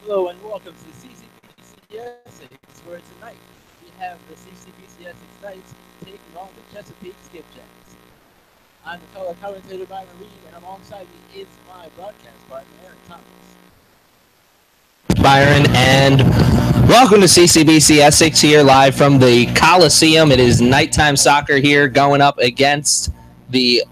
Hello and welcome to CCBC Essex, where tonight we have the CCBC Essex Knights taking on the Chesapeake Skipjacks. I'm the color commentator Byron Reed, and alongside me is my broadcast partner Aaron Thomas. Byron, and welcome to CCBC Essex here live from the Coliseum. It is nighttime soccer here going up against the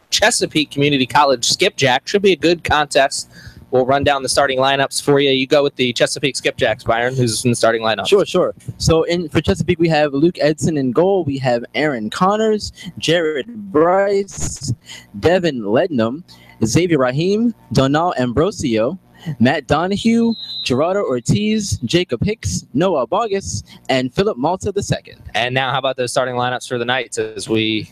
Chesapeake Community College Skipjack. Should be a good contest. We'll run down the starting lineups for you. You go with the Chesapeake Skipjacks, Byron, who's in the starting lineup. Sure. So for Chesapeake, we have Luke Edson in goal. We have Aaron Connors, Jared Bryce, Devin Lednam, Xavier Rahim, Donal Ambrosio, Matt Donahue, Gerardo Ortiz, Jacob Hicks, Noah Bogus, and Philip Malta II. And now how about the starting lineups for the Knights as we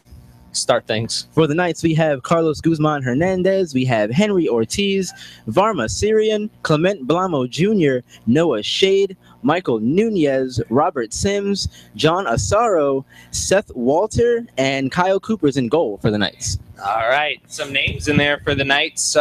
start things? For the Knights, we have Carlos Guzman Hernandez, we have Henry Ortiz, Varma Syrian, Clement Blamo Jr., Noah Shade, Michael Nunez, Robert Sims, John Asaro, Seth Walter, and Kyle Cooper's in goal for the Knights. All right, some names in there for the Knights,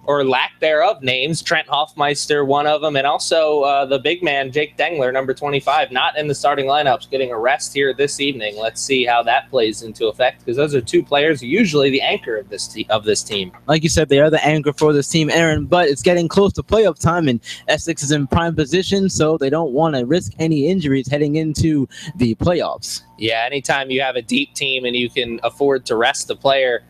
or lack thereof names. Trent Hoffmeister, one of them, and also the big man, Jake Dengler, number 25, not in the starting lineups, getting a rest here this evening. Let's see how that plays into effect, because those are two players usually the anchor of this team. Like you said, they are the anchor for this team, Aaron, but it's getting close to playoff time, and Essex is in prime position, so they don't want to risk any injuries heading into the playoffs. Yeah, anytime you have a deep team and you can afford to rest the player,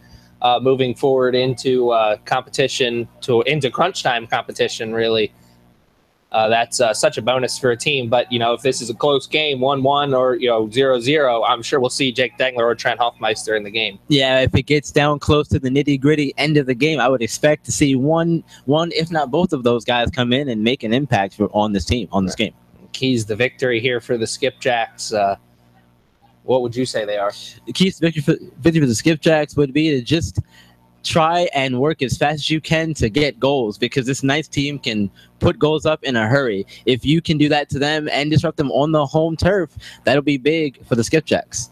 moving forward into competition, into crunch time competition, really. That's such a bonus for a team. But, if this is a close game, 1-1 or, 0-0, I'm sure we'll see Jake Dengler or Trent Hoffmeister in the game. Yeah, if it gets down close to the nitty-gritty end of the game, I would expect to see one, if not both of those guys come in and make an impact on this game. Keys to victory here for the Skipjacks. What would you say they are? The keys to victory for the Skipjacks would be to just try and work as fast as you can to get goals, because this nice team can put goals up in a hurry. If you can do that to them and disrupt them on the home turf, that'll be big for the Skipjacks.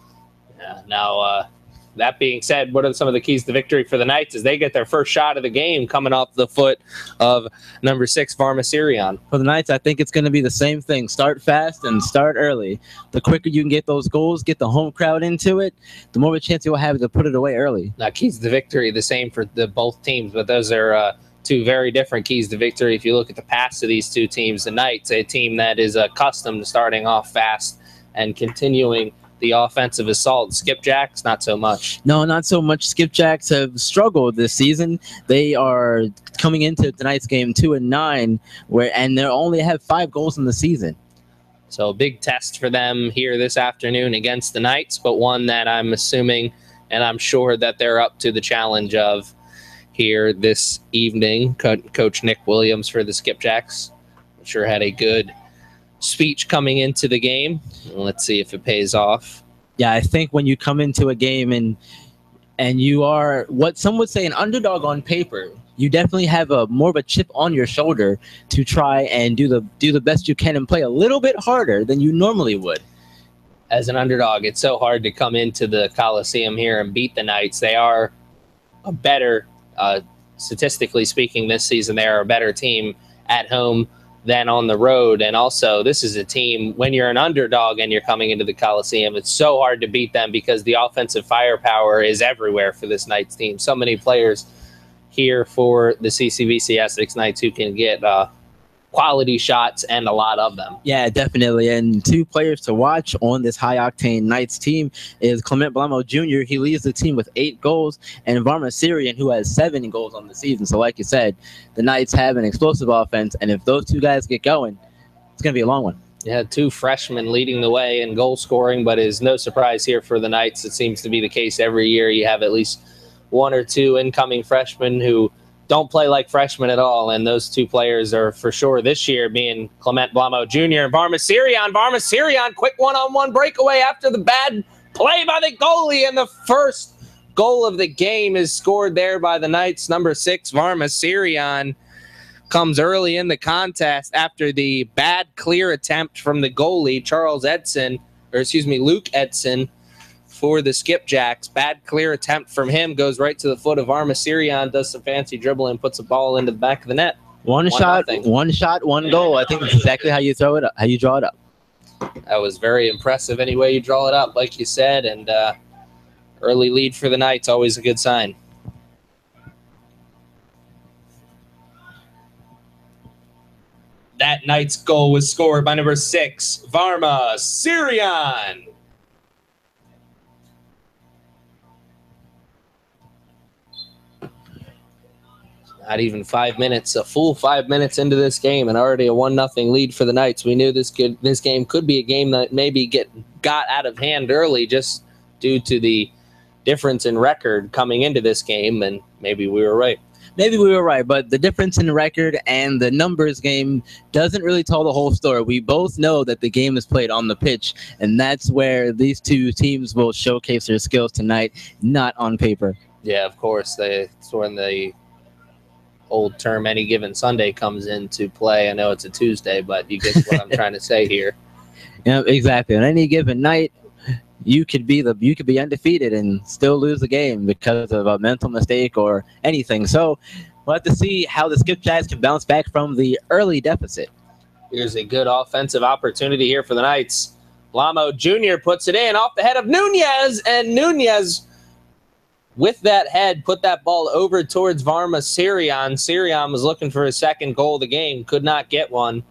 Yeah, now, that being said, what are some of the keys to victory for the Knights as they get their first shot of the game coming off the foot of number 6, Varma Syrian? For the Knights, I think it's going to be the same thing. Start fast and start early. The quicker you can get those goals, get the home crowd into it, the more of a chance you'll have to put it away early. Now, keys to victory, the same for both teams, but those are two very different keys to victory. If you look at the past of these two teams, the Knights, a team that is accustomed to starting off fast and continuing the offensive assault. Skipjacks, not so much. No, not so much. Skipjacks have struggled this season. They are coming into tonight's game 2-9, and they only have 5 goals in the season. So a big test for them here this afternoon against the Knights, but one that I'm assuming and I'm sure that they're up to the challenge of here this evening. Coach Nick Williams for the Skipjacks, I'm sure had a good speech coming into the game. Let's see if it pays off. Yeah, I think when you come into a game and you are what some would say an underdog on paper, you definitely have more of a chip on your shoulder to try and do the best you can and play a little bit harder than you normally would. As an underdog, it's so hard to come into the Coliseum here and beat the Knights. They are a better, statistically speaking, this season, they are a better team at home than on the road. And also, this is a team, when you're an underdog and you're coming into the Coliseum, it's so hard to beat them because the offensive firepower is everywhere for this Knights team. So many players here for the CCBC Essex Knights who can get quality shots, and a lot of them. Yeah, definitely. And 2 players to watch on this high-octane Knights team is Clement Blamo Jr. He leads the team with 8 goals, and Varma Syrian, who has 7 goals on the season. So like you said, the Knights have an explosive offense, and if those 2 guys get going, it's going to be a long one. Yeah, 2 freshmen leading the way in goal scoring, but is no surprise here for the Knights. It seems to be the case every year. You have at least 1 or 2 incoming freshmen who don't play like freshmen at all, and those 2 players are for sure this year being Clement Blamo Jr. and Varma Syrian. Varma Syrian, quick one-on-one breakaway after the bad play by the goalie, and the first goal of the game is scored there by the Knights. Number 6, Varma Syrian, comes early in the contest after the bad clear attempt from the goalie, Luke Edson, for the Skipjacks. Bad clear attempt from him, goes right to the foot of Varma Syrian, does some fancy dribbling, puts a ball into the back of the net. One shot, 1-0. one goal. I think that's exactly how you throw it up, how you draw it up. That was very impressive any way you draw it up, like you said, and early lead for the Knights, always a good sign. That Knights goal was scored by number 6, Varma Sirian. Not even 5 minutes, a full 5 minutes into this game, and already a 1-0 lead for the Knights. We knew this game could be a game that maybe got out of hand early just due to the difference in record coming into this game, and maybe we were right. Maybe we were right, but the difference in record and the numbers game doesn't really tell the whole story. We both know that the game is played on the pitch, and that's where these two teams will showcase their skills tonight, not on paper. Yeah, of course. It's when the old term any given Sunday comes into play. I know it's a Tuesday, but you get what I'm trying to say here. Yeah, exactly. On any given night, you could be undefeated and still lose the game because of a mental mistake or anything. So we'll have to see how the Skipjacks can bounce back from the early deficit. Here's a good offensive opportunity here for the Knights. Lamo Jr. puts it in off the head of Nunez, and Nunez, with that head, put that ball over towards Varma Sirian. Sirian was looking for his second goal of the game, could not get one.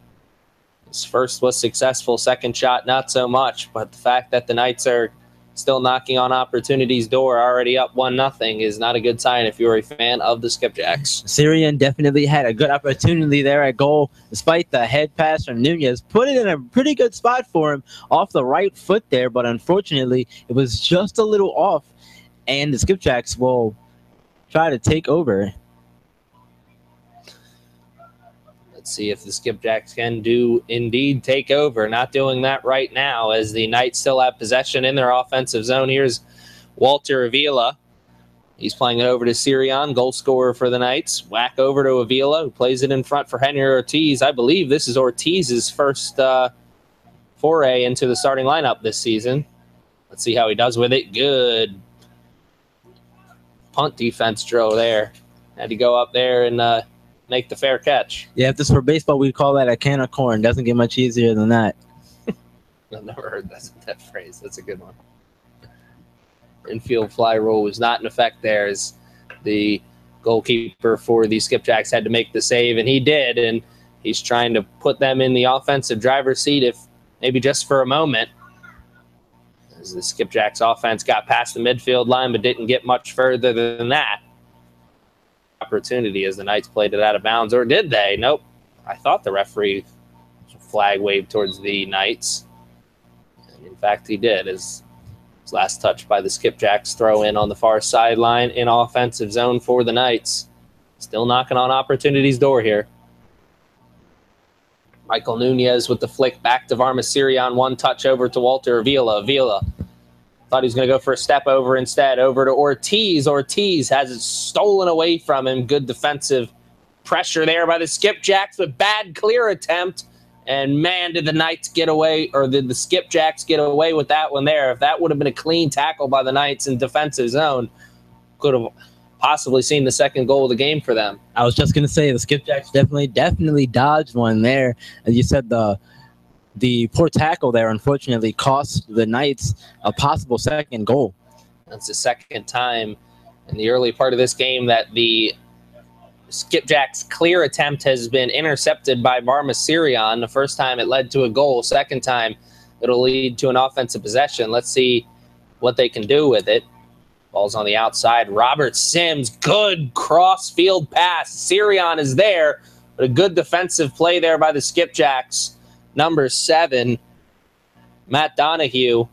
His first was successful, second shot not so much, but the fact that the Knights are still knocking on opportunity's door, already up 1-0, is not a good sign if you're a fan of the Skipjacks. Sirian definitely had a good opportunity there at goal, despite the head pass from Nunez. Put it in a pretty good spot for him off the right foot there, but unfortunately, it was just a little off, and the Skipjacks will try to take over. Let's see if the Skipjacks can do indeed take over. Not doing that right now, as the Knights still have possession in their offensive zone. Here's Walter Avila. He's playing it over to Sirian, goal scorer for the Knights. Whack over to Avila, who plays it in front for Henry Ortiz. I believe this is Ortiz's first foray into the starting lineup this season. Let's see how he does with it. Good punt defense draw there. Had to go up there and make the fair catch. Yeah, if this were baseball, we'd call that a can of corn. Doesn't get much easier than that. I've never heard that phrase. That's a good one. Infield fly rule was not in effect there, as the goalkeeper for the Skipjacks had to make the save, and he did, and he's trying to put them in the offensive driver's seat, if maybe just for a moment, as the Skipjacks offense got past the midfield line but didn't get much further than that. Opportunity as the Knights played it out of bounds, or did they? Nope. I thought the referee flag waved towards the Knights. And in fact, he did, as his last touch by the Skipjacks throw in on the far sideline in offensive zone for the Knights. Still knocking on opportunity's door here. Michael Nunez with the flick back to Varma Sirian. One touch over to Walter Avila. Avila thought he was going to go for a step over instead. Over to Ortiz. Ortiz has it stolen away from him. Good defensive pressure there by the Skipjacks, but bad clear attempt. And man, did the Knights get away, or did the Skipjacks get away with that one there? If that would have been a clean tackle by the Knights in defensive zone, could have possibly seen the second goal of the game for them. I was just going to say the Skipjacks definitely dodged one there. As you said, the poor tackle there unfortunately cost the Knights a possible second goal. That's the second time in the early part of this game that the Skipjacks' clear attempt has been intercepted by Varma Sirian. The first time it led to a goal. Second time it'll lead to an offensive possession. Let's see what they can do with it. Ball's on the outside. Robert Sims, good cross-field pass. Sirian is there, but a good defensive play there by the Skipjacks. Number 7, Matt Donahue.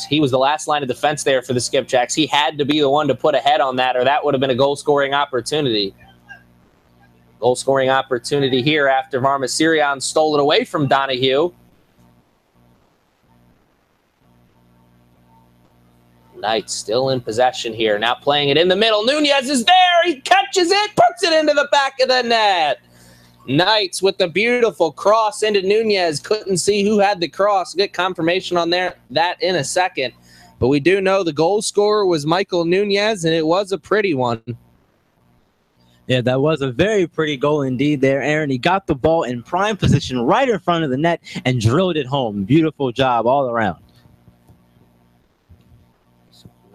He was the last line of defense there for the Skipjacks. He had to be the one to put a head on that, or that would have been a goal-scoring opportunity. Goal-scoring opportunity here after Varma Sirian stole it away from Donahue. Knights still in possession here. Now playing it in the middle. Nunez is there. He catches it, puts it into the back of the net. Knights with the beautiful cross into Nunez. Couldn't see who had the cross. Get confirmation on that in a second. But we do know the goal scorer was Michael Nunez, and it was a pretty one. Yeah, that was a very pretty goal indeed there, Aaron. He got the ball in prime position right in front of the net and drilled it home. Beautiful job all around.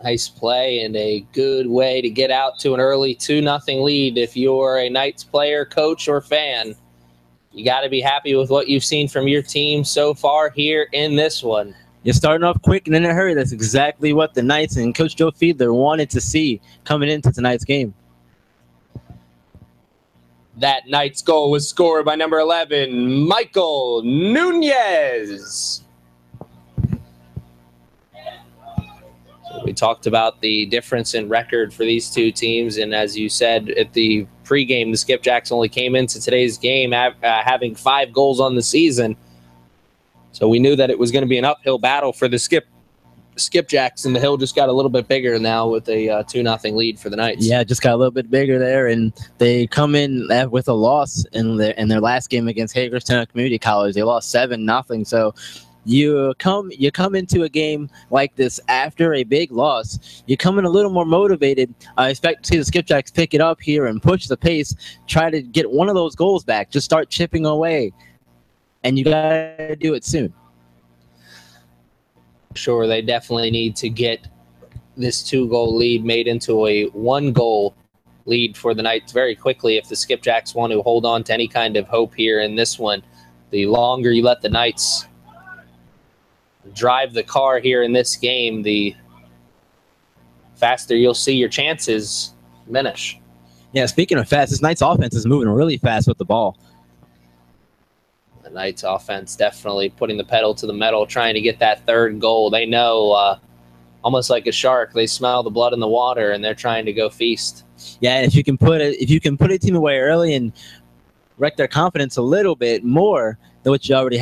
Nice play and a good way to get out to an early 2-0 lead. If you're a Knights player, coach, or fan, you got to be happy with what you've seen from your team so far here in this one. You're starting off quick and in a hurry. That's exactly what the Knights and Coach Joe Fiedler wanted to see coming into tonight's game. That Knights goal was scored by number 11, Michael Nunez. So we talked about the difference in record for these two teams, and as you said at the pregame, the Skipjacks only came into today's game having 5 goals on the season. So we knew that it was going to be an uphill battle for the Skipjacks, and the hill just got a little bit bigger now with a 2-0 lead for the Knights. Yeah, just got a little bit bigger there, and they come in with a loss in their last game against Hagerstown Community College. They lost 7-0. So you come into a game like this after a big loss. You come in a little more motivated. I expect to see the Skipjacks pick it up here and push the pace, try to get one of those goals back. Just start chipping away, and you got to do it soon. Sure, they definitely need to get this 2-goal lead made into a 1-goal lead for the Knights very quickly if the Skipjacks want to hold on to any kind of hope here in this one. The longer you let the Knights drive the car here in this game, the faster you'll see your chances diminish. Yeah, speaking of fast, this Knights offense is moving really fast with the ball. The Knights offense definitely putting the pedal to the metal, trying to get that 3rd goal. They know, almost like a shark, they smell the blood in the water, and they're trying to go feast. Yeah, if you can put a team away early and wreck their confidence a little bit more than what you already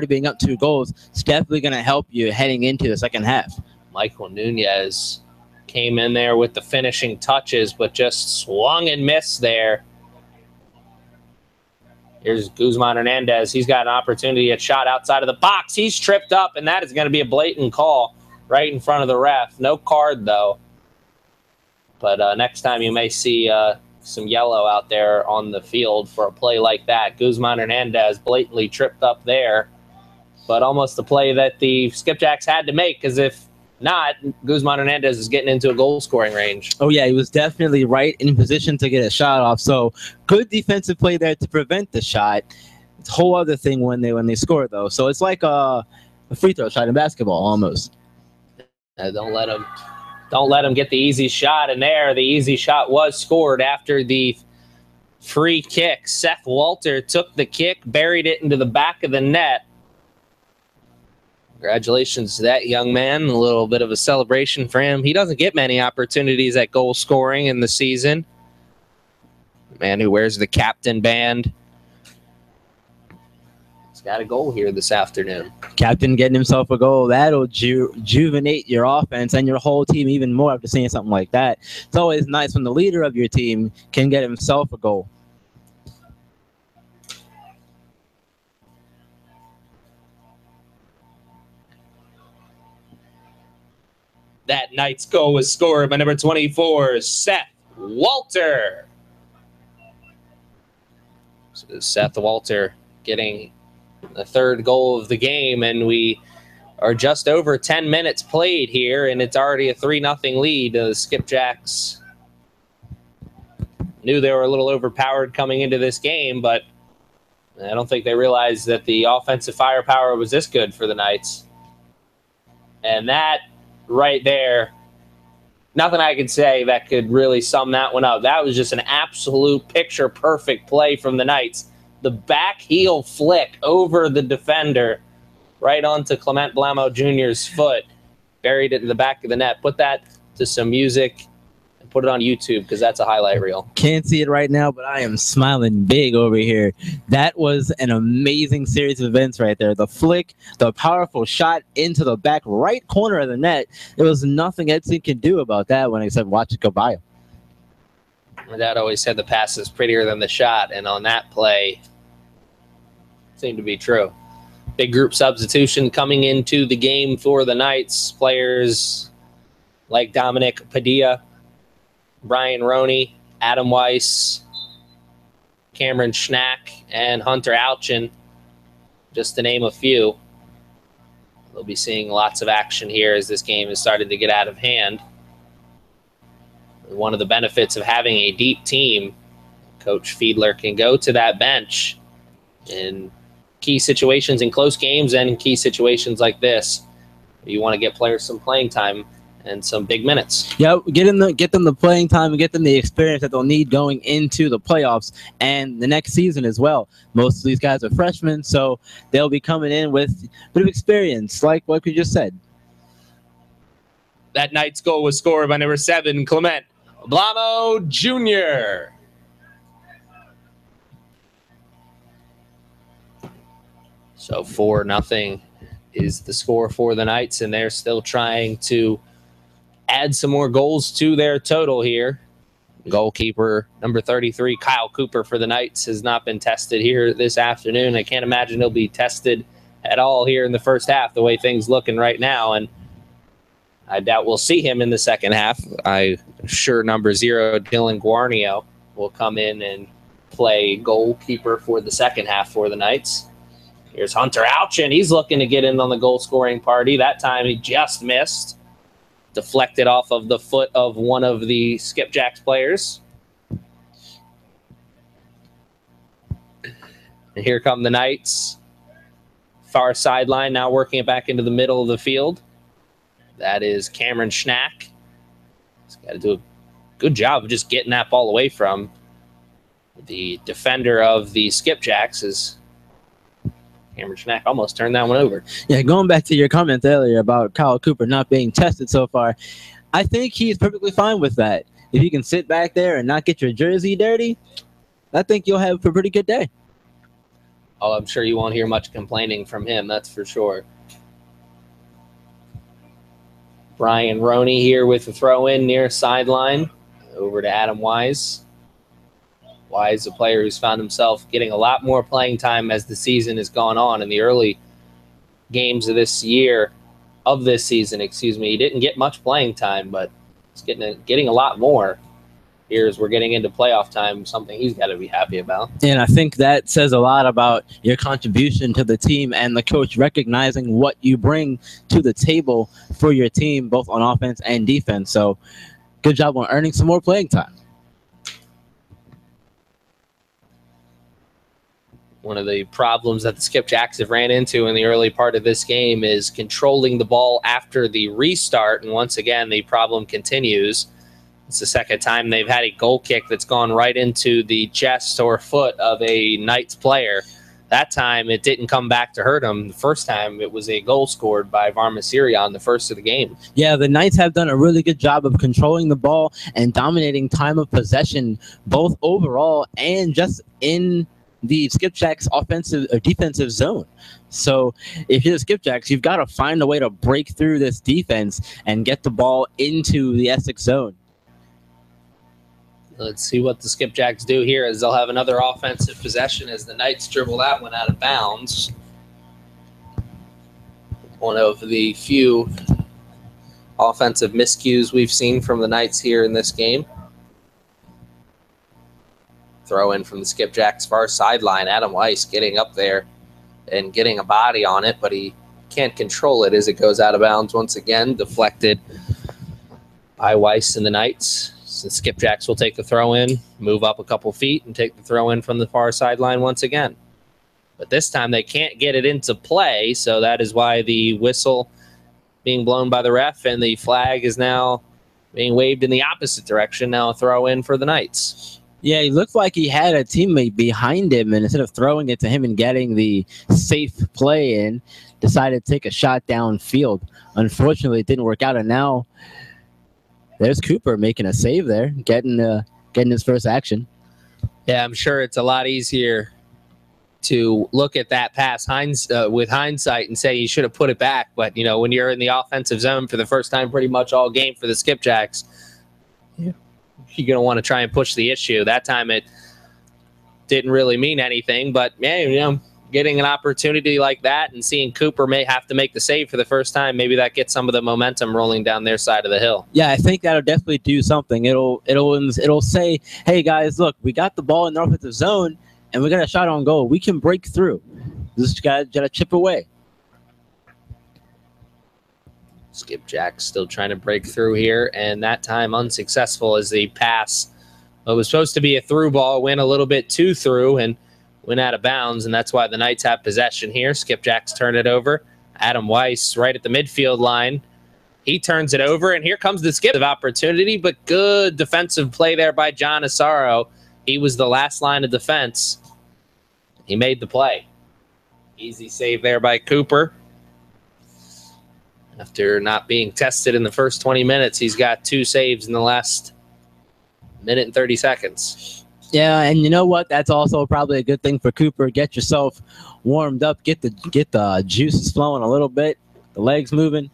being up 2 goals, it's definitely going to help you heading into the second half. Michael Nunez came in there with the finishing touches, but just swung and missed there. Here's Guzman Hernandez. He's got an opportunity at shot outside of the box. He's tripped up, and that is going to be a blatant call right in front of the ref. No card, though. But next time you may see some yellow out there on the field for a play like that. Guzman Hernandez blatantly tripped up there, but almost the play that the Skipjacks had to make, because if not, Guzman Hernandez is getting into a goal-scoring range. Oh, yeah, he was definitely right in position to get a shot off. So good defensive play there to prevent the shot. It's a whole other thing when they score, though. So it's like a free throw shot in basketball almost. Don't let him get the easy shot in there. The easy shot was scored after the free kick. Seth Walter took the kick, buried it into the back of the net. Congratulations to that young man. A little bit of a celebration for him. He doesn't get many opportunities at goal scoring in the season. Man who wears the captain band. He's got a goal here this afternoon. Captain getting himself a goal. That'll rejuvenate your offense and your whole team even more after seeing something like that. It's always nice when the leader of your team can get himself a goal. That Knights goal was scored by number 24, Seth Walter. So Seth Walter getting the 3rd goal of the game, and we are just over 10 minutes played here, and it's already a 3-0 lead. The Skipjacks knew they were a little overpowered coming into this game, but I don't think they realized that the offensive firepower was this good for the Knights. And that right there, nothing I could say that could really sum that one up. That was just an absolute picture-perfect play from the Knights. The back heel flick over the defender right onto Clement Blamo Jr.'s foot. Buried it in the back of the net. Put that to some music and put it on YouTube, because that's a highlight reel. Can't see it right now, but I am smiling big over here. That was an amazing series of events right there. The flick, the powerful shot into the back right corner of the net. There was nothing Edson could do about that one except watch it go by him. My dad always said the pass is prettier than the shot, and on that play, it seemed to be true. Big group substitution coming into the game for the Knights. Players like Dominic Padilla, Brian Roney, Adam Weiss, Cameron Schnack, and Hunter Alchin, just to name a few. We'll be seeing lots of action here as this game is starting to get out of hand. One of the benefits of having a deep team, Coach Fiedler can go to that bench in key situations, in close games, and in key situations like this. You want to get players some playing time and some big minutes. Yeah, get them the playing time and get them the experience that they'll need going into the playoffs and the next season as well. Most of these guys are freshmen, so they'll be coming in with a bit of experience, like what we just said. That Knights goal was scored by number 7, Clement Blamo Jr. So 4-0 is the score for the Knights, and they're still trying to add some more goals to their total here. Goalkeeper number 33, Kyle Cooper for the Knights, has not been tested here this afternoon. I can't imagine he'll be tested at all here in the first half, the way things looking right now, and I doubt we'll see him in the second half. I'm sure number 0, Dylan Guarnio, will come in and play goalkeeper for the second half for the Knights. Here's Hunter Alchin. He's looking to get in on the goal-scoring party. That time he just missed. Deflected off of the foot of one of the Skipjacks players. And here come the Knights. Far sideline, now working it back into the middle of the field. That is Cameron Schnack. He's got to do a good job of just getting that ball away from the defender of the Skipjacks. Is Cameron Schnack almost turned that one over. Yeah, going back to your comment earlier about Kyle Cooper not being tested so far, I think he's perfectly fine with that. If you can sit back there and not get your jersey dirty, I think you'll have a pretty good day. Oh, I'm sure you won't hear much complaining from him, that's for sure. Brian Roney here with the throw-in near sideline. Over to Adam Wise. Wise, a player who's found himself getting a lot more playing time as the season has gone on. In the early games of this season, he didn't get much playing time, but he's getting a lot more here as we're getting into playoff time, something he's got to be happy about. And I think that says a lot about your contribution to the team and the coach recognizing what you bring to the table for your team, both on offense and defense. So good job on earning some more playing time. One of the problems that the Skipjacks have ran into in the early part of this game is controlling the ball after the restart. And once again, the problem continues. It's the second time they've had a goal kick that's gone right into the chest or foot of a Knights player. That time, it didn't come back to hurt him. The first time, it was a goal scored by Varmasiri on the first of the game. Yeah, the Knights have done a really good job of controlling the ball and dominating time of possession, both overall and just in the Skipjacks offensive or defensive zone. So if you're the Skipjacks, you've got to find a way to break through this defense and get the ball into the Essex zone. Let's see what the Skipjacks do here, as they'll have another offensive possession as the Knights dribble that one out of bounds. One of the few offensive miscues we've seen from the Knights here in this game. Throw in from the Skipjacks far sideline. Adam Weiss getting up there and getting a body on it, but he can't control it as it goes out of bounds once again. Deflected by Weiss and the Knights. So the Skipjacks will take the throw in, move up a couple feet, and take the throw in from the far sideline once again. But this time they can't get it into play, so that is why the whistle being blown by the ref and the flag is now being waved in the opposite direction. Now a throw in for the Knights. Yeah, he looked like he had a teammate behind him, and instead of throwing it to him and getting the safe play in, decided to take a shot downfield. Unfortunately, it didn't work out, and now there's Cooper making a save there, getting his first action. Yeah, I'm sure it's a lot easier to look at that pass with hindsight and say you should have put it back. But, you know, when you're in the offensive zone for the first time pretty much all game for the Skipjacks, yeah, you're going to want to try and push the issue. That time it didn't really mean anything, but, yeah, you know, getting an opportunity like that and seeing Cooper may have to make the save for the first time, maybe that gets some of the momentum rolling down their side of the hill. Yeah, I think that'll definitely do something. It'll say, hey guys, look, we got the ball in the offensive zone and we got a shot on goal. We can break through. This guy got to chip away. Skipjack still trying to break through here, and that time unsuccessful as the pass. It was supposed to be a through ball, went a little bit too through and went out of bounds, and that's why the Knights have possession here. Skipjack's turn it over. Adam Weiss right at the midfield line. He turns it over, and here comes the skip of opportunity, but good defensive play there by John Asaro. He was the last line of defense. He made the play. Easy save there by Cooper. After not being tested in the first 20 minutes, he's got 2 saves in the last minute and 30 seconds. Yeah, and you know what? That's also probably a good thing for Cooper. Get yourself warmed up, get the juices flowing a little bit, the legs moving,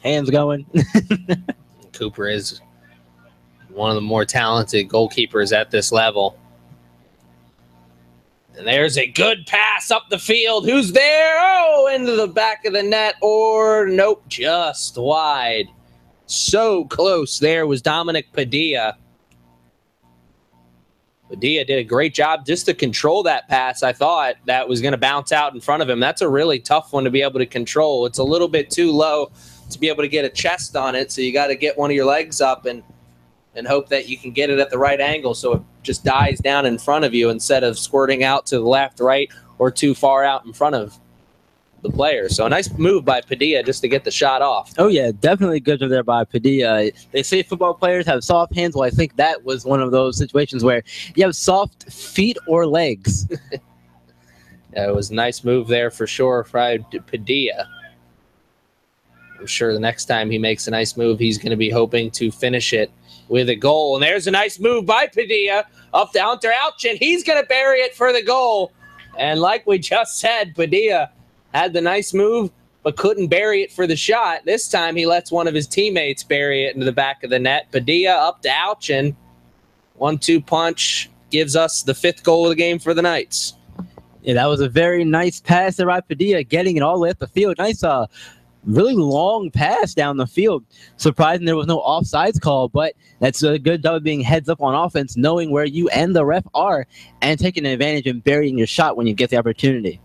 hands going. Cooper is one of the more talented goalkeepers at this level. And there's a good pass up the field. Who's there? Oh, into the back of the net, or nope, just wide. So close there was Dominic Padilla. Padilla did a great job just to control that pass. I thought that was going to bounce out in front of him. That's a really tough one to be able to control. It's a little bit too low to be able to get a chest on it, so you got to get one of your legs up and hope that you can get it at the right angle so it just dies down in front of you instead of squirting out to the left, right, or too far out in front of the player. So a nice move by Padilla just to get the shot off. Oh, yeah, definitely good there by Padilla. They say football players have soft hands. Well, I think that was one of those situations where you have soft feet or legs. Yeah, it was a nice move there for sure by Padilla. I'm sure the next time he makes a nice move, he's going to be hoping to finish it with a goal. And there's a nice move by Padilla up to Hunter Alchin. He's going to bury it for the goal. And like we just said, Padilla had the nice move, but couldn't bury it for the shot. This time he lets one of his teammates bury it into the back of the net. Padilla up to Alchin. 1-2 punch gives us the 5th goal of the game for the Knights. Yeah, that was a very nice pass there by Padilla, getting it all the way up the field. Nice really long pass down the field. Surprising there was no offsides call, but that's a good job of being heads up on offense, knowing where you and the ref are, and taking advantage and burying your shot when you get the opportunity.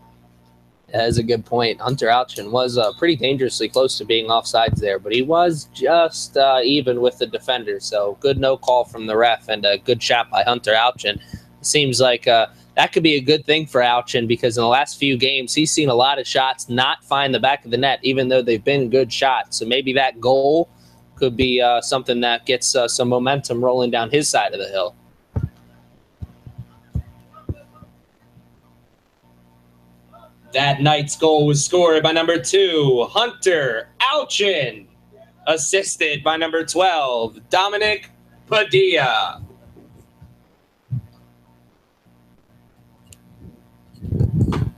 That is a good point. Hunter Alchin was pretty dangerously close to being offsides there, but he was just even with the defender. So good no call from the ref and a good shot by Hunter Alchin. Seems like that could be a good thing for Alchin because in the last few games, he's seen a lot of shots not find the back of the net, even though they've been good shots. So maybe that goal could be something that gets some momentum rolling down his side of the hill. That Knights goal was scored by number 2, Hunter Alchin, assisted by number 12, Dominic Padilla.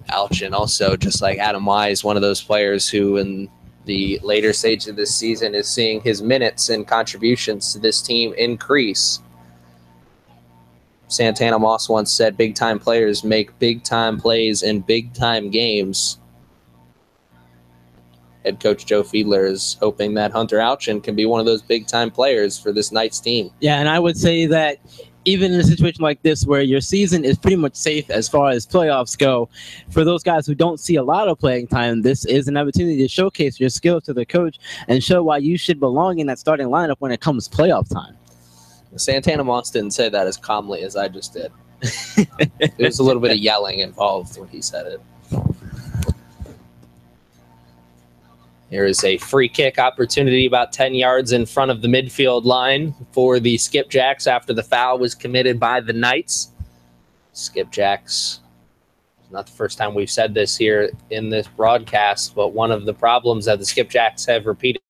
Alchin also, just like Adam Wise, one of those players who in the later stage of this season is seeing his minutes and contributions to this team increase. Santana Moss once said big-time players make big-time plays in big-time games. Head coach Joe Fiedler is hoping that Hunter Alchin can be one of those big-time players for this Knights team. Yeah, and I would say that even in a situation like this where your season is pretty much safe as far as playoffs go, for those guys who don't see a lot of playing time, this is an opportunity to showcase your skills to the coach and show why you should belong in that starting lineup when it comes playoff time. Santana Moss didn't say that as calmly as I just did. There was a little bit of yelling involved when he said it. There is a free kick opportunity about 10 yards in front of the midfield line for the Skipjacks after the foul was committed by the Knights. Skipjacks, not the first time we've said this here in this broadcast, but one of the problems that the Skipjacks have repeatedly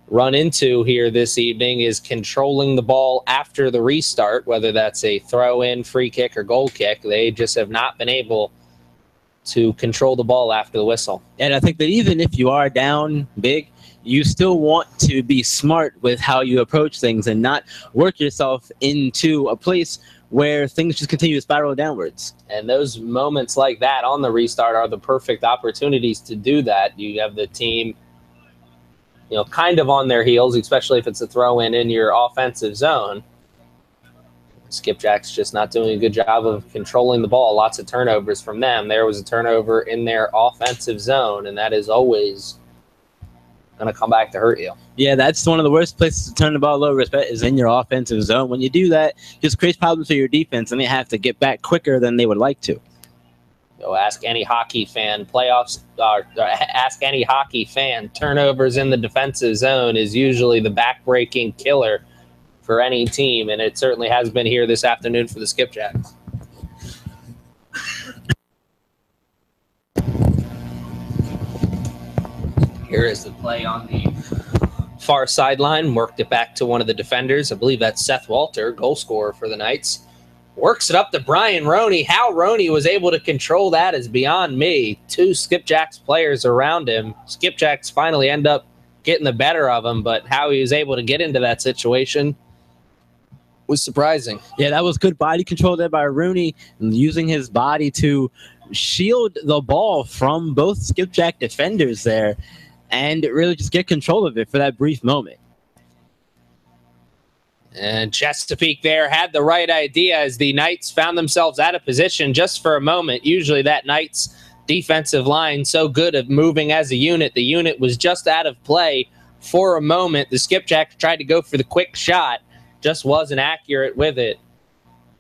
run into here this evening is controlling the ball after the restart, whether that's a throw-in, free kick, or goal kick. They just have not been able to control the ball after the whistle. And I think that even if you are down big, you still want to be smart with how you approach things and not work yourself into a place where things just continue to spiral downwards. And those moments like that on the restart are the perfect opportunities to do that. You have the team, kind of on their heels, especially if it's a throw-in in your offensive zone. Skipjack's just not doing a good job of controlling the ball. Lots of turnovers from them. There was a turnover in their offensive zone, and that is always going to come back to hurt you. Yeah, that's one of the worst places to turn the ball over is in your offensive zone. When you do that, it just creates problems for your defense, and they have to get back quicker than they would like to. Ask any hockey fan. Ask any hockey fan. Turnovers in the defensive zone is usually the back-breaking killer for any team, and it certainly has been here this afternoon for the Skipjacks. Here is the play on the far sideline. Worked it back to one of the defenders. I believe that's Seth Walter, goal scorer for the Knights. Works it up to Brian Roney. How Roney was able to control that is beyond me. 2 Skipjacks players around him. Skipjacks finally end up getting the better of him, but how he was able to get into that situation was surprising. Yeah, that was good body control there by Rooney, using his body to shield the ball from both Skipjack defenders there and really just get control of it for that brief moment. And Chesapeake there had the right idea as the Knights found themselves out of position just for a moment. Usually that Knights defensive line so good at moving as a unit. The unit was just out of play for a moment. The Skipjacks tried to go for the quick shot, just wasn't accurate with it.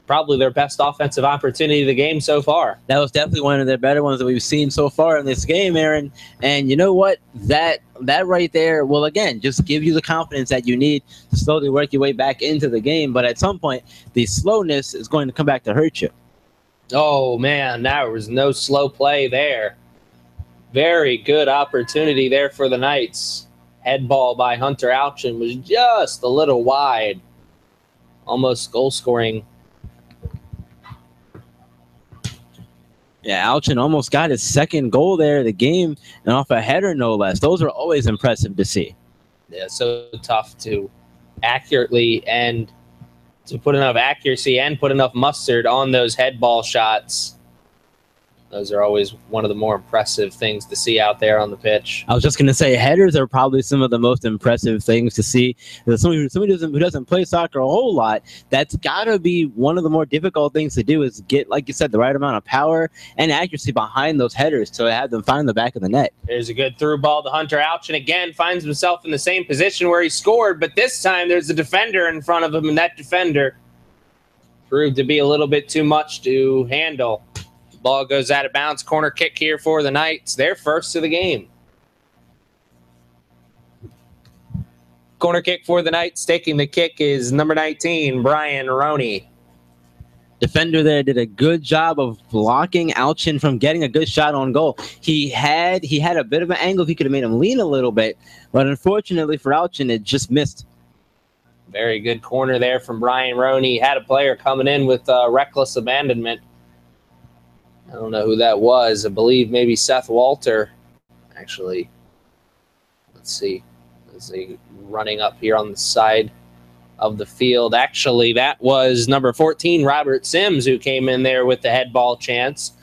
Probably their best offensive opportunity of the game so far. That was definitely one of the better ones that we've seen so far in this game, Aaron. And you know what? That right there will, again, just give you the confidence that you need to slowly work your way back into the game. But at some point, the slowness is going to come back to hurt you. Oh, man, there was no slow play there. Very good opportunity there for the Knights. Head ball by Hunter Alchin was just a little wide. Almost goal scoring. Yeah, Alchin almost got his second goal there of the game, and off a header, no less. Those are always impressive to see. Yeah, so tough to accurately and to put enough accuracy and put enough mustard on those head ball shots. Those are always one of the more impressive things to see out there on the pitch. I was just going to say headers are probably some of the most impressive things to see. Somebody who doesn't play soccer a whole lot, that's got to be one of the more difficult things to do is get, like you said, the right amount of power and accuracy behind those headers to have them find the back of the net. There's a good through ball to Hunter Alchin. Again, finds himself in the same position where he scored, but this time there's a defender in front of him, and that defender proved to be a little bit too much to handle. Ball goes out of bounds. Corner kick here for the Knights. Their first of the game. Corner kick for the Knights. Taking the kick is number 19, Brian Roney. Defender there did a good job of blocking Alchin from getting a good shot on goal. He had a bit of an angle. He could have made him lean a little bit, but unfortunately for Alchin, it just missed. Very good corner there from Brian Roney. Had a player coming in with reckless abandonment. I don't know who that was. I believe maybe Seth Walter. Actually, let's see. Is he running up here on the side of the field? Actually, that was number 14, Robert Sims, who came in there with the head ball chance.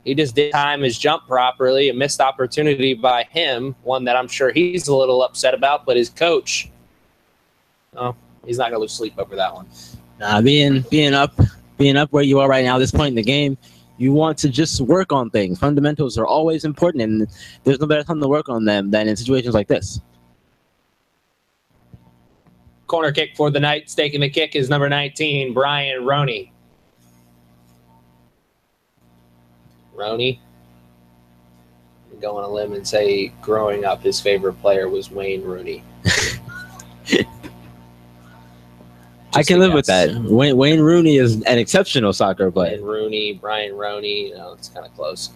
He just didn't time his jump properly. A missed opportunity by him, one that I'm sure he's a little upset about, but his coach, he's not going to lose sleep over that one. Being up where you are right now at this point in the game, you want to just work on things. Fundamentals are always important, and there's no better time to work on them than in situations like this. Corner kick for the Knights. Taking the kick is number 19, Brian Roney. Roney, go on a limb and say growing up his favorite player was Wayne Rooney. I can live with that. Wayne Rooney is an exceptional soccer player. Wayne Rooney, Brian Roney, it's kind of close.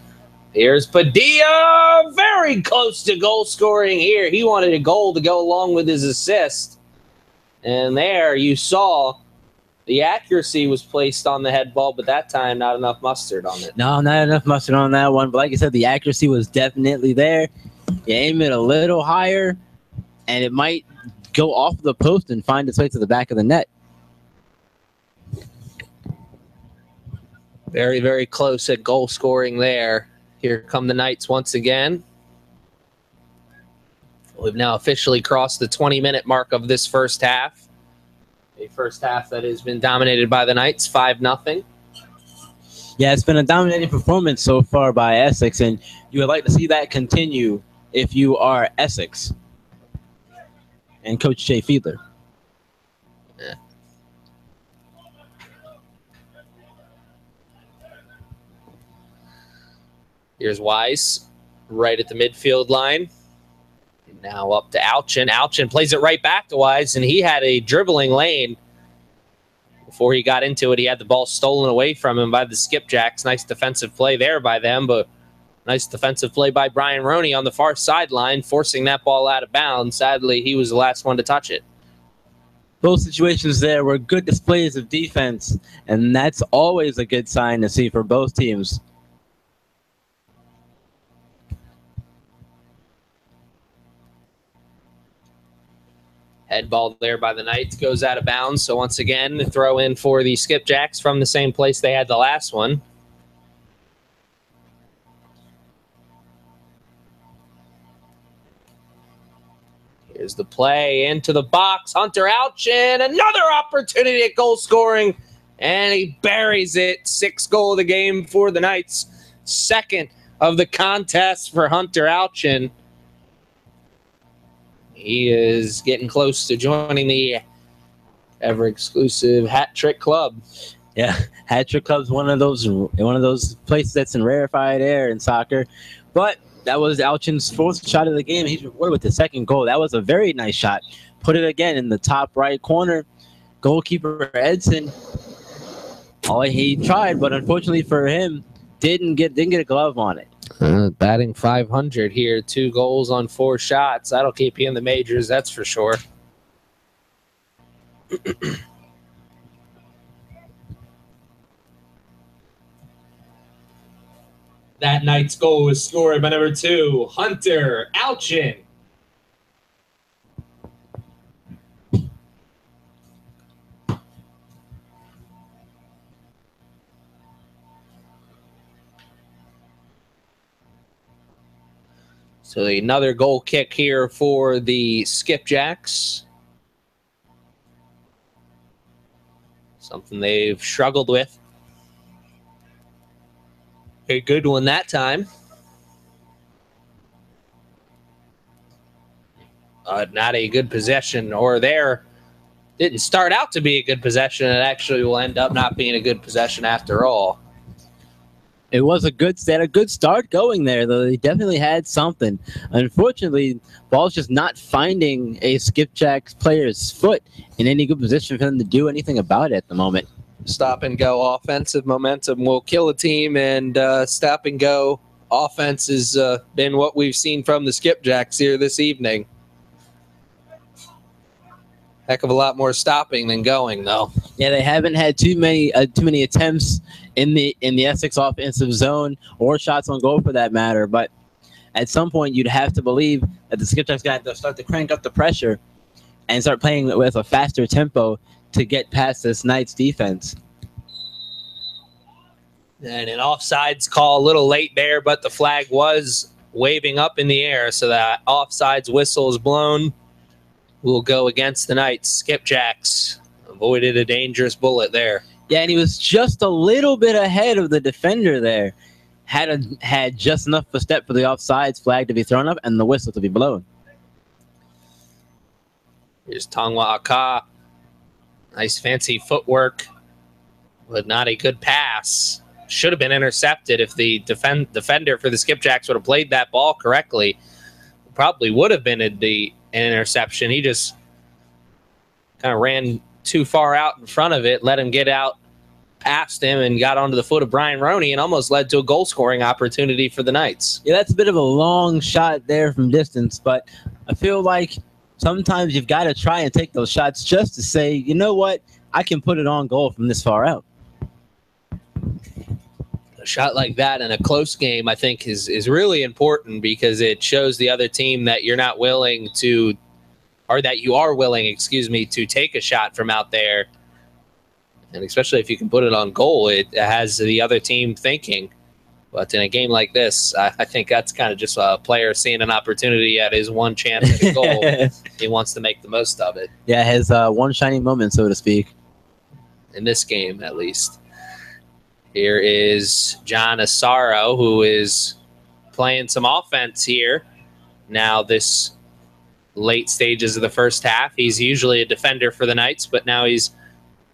Here's Padilla, very close to goal scoring here. He wanted a goal to go along with his assist. And there you saw the accuracy was placed on the head ball, but that time not enough mustard on it. No, not enough mustard on that one. But like I said, the accuracy was definitely there. You aim it a little higher, and it might go off the post and find its way to the back of the net. Very, very close at goal scoring there. Here come the Knights once again. We've now officially crossed the 20-minute mark of this first half. A first half that has been dominated by the Knights, 5-0. Yeah, it's been a dominating performance so far by Essex, and you would like to see that continue if you are Essex and Coach Jay Fiedler. Yeah. Here's Wise right at the midfield line. Now up to Alchin. Alchin plays it right back to Wise, and he had a dribbling lane. Before he got into it, he had the ball stolen away from him by the Skipjacks. Nice defensive play there by them, but nice defensive play by Brian Roney on the far sideline, forcing that ball out of bounds. Sadly, he was the last one to touch it. Both situations there were good displays of defense, and that's always a good sign to see for both teams. Head ball there by the Knights goes out of bounds. So once again, the throw in for the Skipjacks from the same place they had the last one. Here's the play into the box. Hunter Alchin, another opportunity at goal scoring, and he buries it. 6th goal of the game for the Knights. 2nd of the contest for Hunter Alchin. He is getting close to joining the ever-exclusive Hat Trick Club. Yeah, Hat Trick Club's one of those places that's in rarefied air in soccer. But that was Alchin's 4th shot of the game. He's rewarded with the 2nd goal. That was a very nice shot. Put it again in the top right corner. Goalkeeper Edson. He tried, but unfortunately for him, didn't get a glove on it. Batting .500 here, 2 goals on 4 shots. That'll keep you in the majors, that's for sure. That night's goal was scored by number 2, Hunter Alchin. So another goal kick here for the Skipjacks. Something they've struggled with. A good one that time. Not a good possession, or there didn't start out to be a good possession. It actually will end up not being a good possession after all. It was they had a good start going there, though. They definitely had something. Unfortunately, ball's just not finding a Skipjack player's foot in any good position for them to do anything about it at the moment. Stop and go offensive momentum will kill a team, and stop and go offense has been what we've seen from the Skipjacks here this evening. Heck of a lot more stopping than going, though. Yeah, they haven't had too many attempts in the Essex offensive zone, or shots on goal for that matter. But at some point, you'd have to believe that the Skipjacks got to start to crank up the pressure and start playing with a faster tempo to get past this Knights defense. And an offsides call a little late there, but the flag was waving up in the air, so that offsides whistle is blown. Will go against the Knights. Skipjacks avoided a dangerous bullet there. Yeah, and he was just a little bit ahead of the defender there. Had just enough of a step for the offsides flag to be thrown up and the whistle to be blown. Here's Tongwa Aka. Nice fancy footwork, but not a good pass. Should have been intercepted if the defender for the Skipjacks would have played that ball correctly. Probably would have been an interception. He just kind of ran too far out in front of it, let him get out past him, and got onto the foot of Brian Roney, and almost led to a goal-scoring opportunity for the Knights. Yeah, that's a bit of a long shot there from distance, but I feel like sometimes you've got to try and take those shots just to say, you know what, I can put it on goal from this far out. A shot like that in a close game, I think, is really important, because it shows the other team that you're not willing to, or that you are willing, to take a shot from out there. And especially if you can put it on goal, it has the other team thinking. But in a game like this, I think that's kind of just a player seeing an opportunity at his one chance at a goal. He wants to make the most of it. Yeah, his one shining moment, so to speak. In this game, at least. Here is John Asaro, who is playing some offense here. Now this late stages of the first half. He's usually a defender for the Knights, but now he's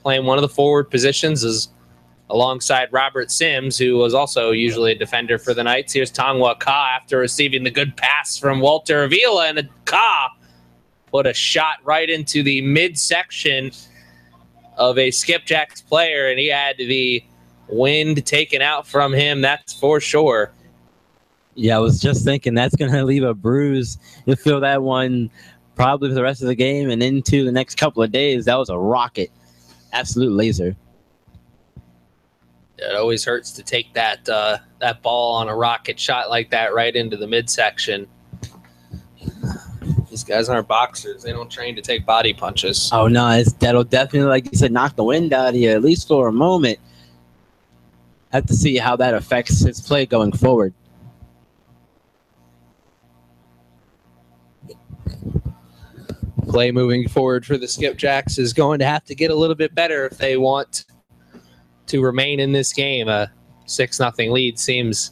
playing one of the forward positions alongside Robert Sims, who was also usually a defender for the Knights. Here's Tongwa Ka after receiving the good pass from Walter Avila, and Ka put a shot right into the midsection of a Skipjacks player, and he had the wind taken out from him, that's for sure. Yeah, I was just thinking that's going to leave a bruise. You'll feel that one probably for the rest of the game and into the next couple of days. That was a rocket. Absolute laser. It always hurts to take that ball on a rocket shot like that right into the midsection. These guys aren't boxers. They don't train to take body punches. Oh, no, that'll definitely, like you said, knock the wind out of you, at least for a moment. Have to see how that affects his play going forward. Play moving forward for the Skipjacks is going to have to get a little bit better if they want to remain in this game. A 6-0 lead seems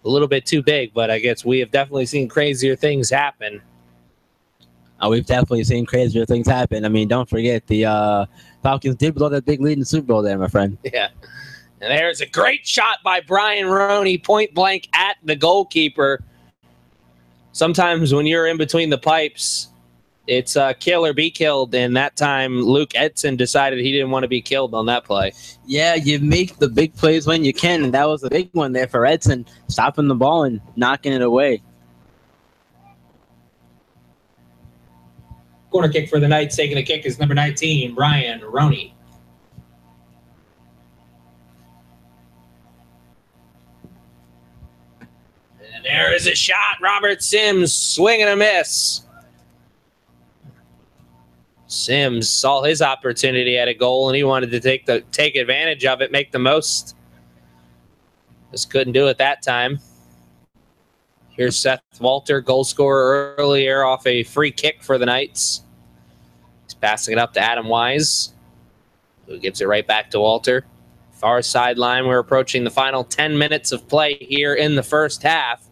a little bit too big, but I guess we have definitely seen crazier things happen. We've definitely seen crazier things happen. I mean, don't forget, the Falcons did blow that big lead in the Super Bowl there, my friend. Yeah. And there's a great shot by Brian Roney, point blank at the goalkeeper. Sometimes when you're in between the pipes, it's kill or be killed, and that time Luke Edson decided he didn't want to be killed on that play. Yeah, you make the big plays when you can, and that was a big one there for Edson, stopping the ball and knocking it away. Corner kick for the Knights. Taking a kick is number 19, Brian Roney. And there is a shot. Robert Sims, swing and a miss. Sims saw his opportunity at a goal, and he wanted to take advantage of it, make the most. Just couldn't do it that time. Here's Seth Walter, goal scorer earlier off a free kick for the Knights. He's passing it up to Adam Wise, who gives it right back to Walter. Far sideline, we're approaching the final 10 minutes of play here in the first half.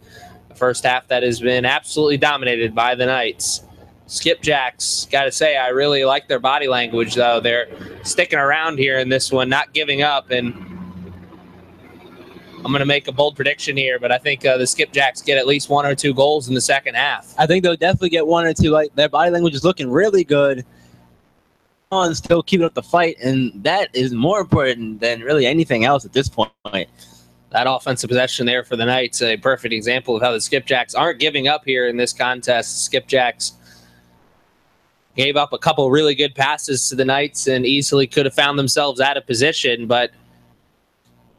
The first half that has been absolutely dominated by the Knights. Skipjacks, got to say, I really like their body language, though. They're sticking around here in this one, not giving up. And I'm going to make a bold prediction here, but I think the Skipjacks get at least 1 or 2 goals in the second half. I think they'll definitely get 1 or 2. Like, their body language is looking really good. On still keeping up the fight, and that is more important than really anything else at this point. That offensive possession there for the Knights, a perfect example of how the Skipjacks aren't giving up here in this contest. Skipjacks gave up a couple really good passes to the Knights and easily could have found themselves out of position, but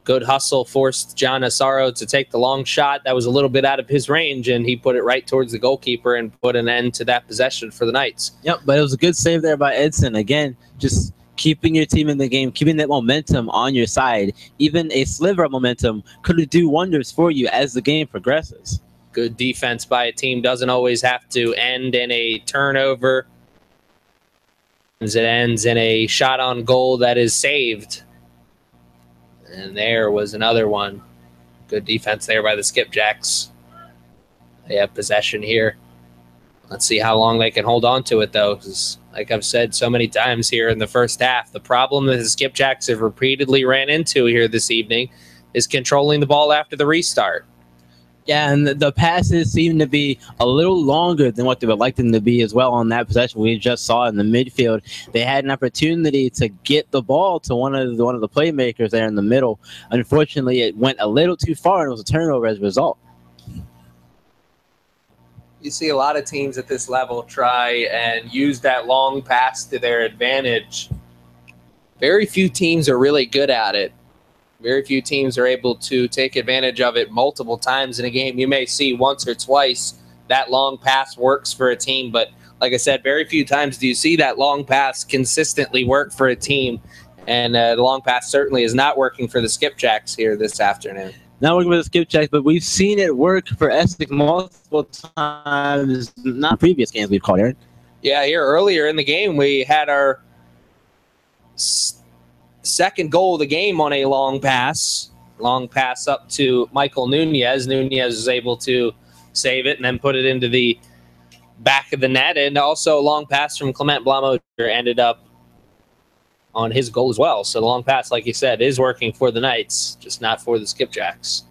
good hustle forced John Asaro to take the long shot. That was a little bit out of his range, and he put it right towards the goalkeeper and put an end to that possession for the Knights. Yep, but it was a good save there by Edson. Again, just keeping your team in the game, keeping that momentum on your side. Even a sliver of momentum could do wonders for you as the game progresses. Good defense by a team doesn't always have to end in a turnover. It ends in a shot on goal that is saved. And there was another one. Good defense there by the Skipjacks. They have possession here. Let's see how long they can hold on to it, though. Because, like I've said so many times here in the first half, the problem that the Skipjacks have repeatedly ran into here this evening is controlling the ball after the restart. Yeah, and the passes seem to be a little longer than what they would like them to be as well on that possession we just saw in the midfield. They had an opportunity to get the ball to one of the playmakers there in the middle. Unfortunately, it went a little too far, and it was a turnover as a result. You see a lot of teams at this level try and use that long pass to their advantage. Very few teams are really good at it. Very few teams are able to take advantage of it multiple times in a game. You may see once or twice that long pass works for a team, but like I said, very few times do you see that long pass consistently work for a team. And the long pass certainly is not working for the Skipjacks here this afternoon. Not working with the Skipjacks, but we've seen it work for Essex multiple times, not previous games we've called, Aaron. Yeah, here earlier in the game, we had our second goal of the game on a long pass. Long pass up to Michael Nunez. Nunez was able to save it and then put it into the back of the net. And also a long pass from Clement Blamoser ended up on his goal as well. So the long pass, like you said, is working for the Knights, just not for the Skipjacks.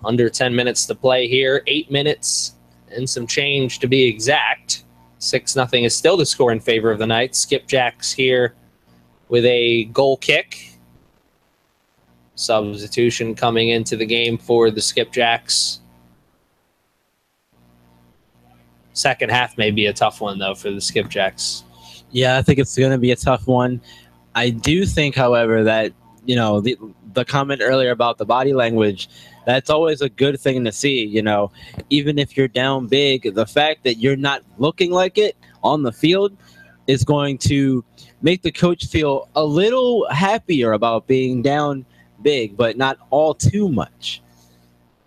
Under 10 minutes to play here. 8 minutes and some change to be exact. 6-0 is still the score in favor of the Knights. Skipjacks here with a goal kick. Substitution coming into the game for the Skipjacks. Second half may be a tough one, though, for the Skipjacks. Yeah, I think it's going to be a tough one. I do think, however, that, you know, the comment earlier about the body language, that's always a good thing to see, you know. Even if you're down big, the fact that you're not looking like it on the field is going to make the coach feel a little happier about being down big, but not all too much.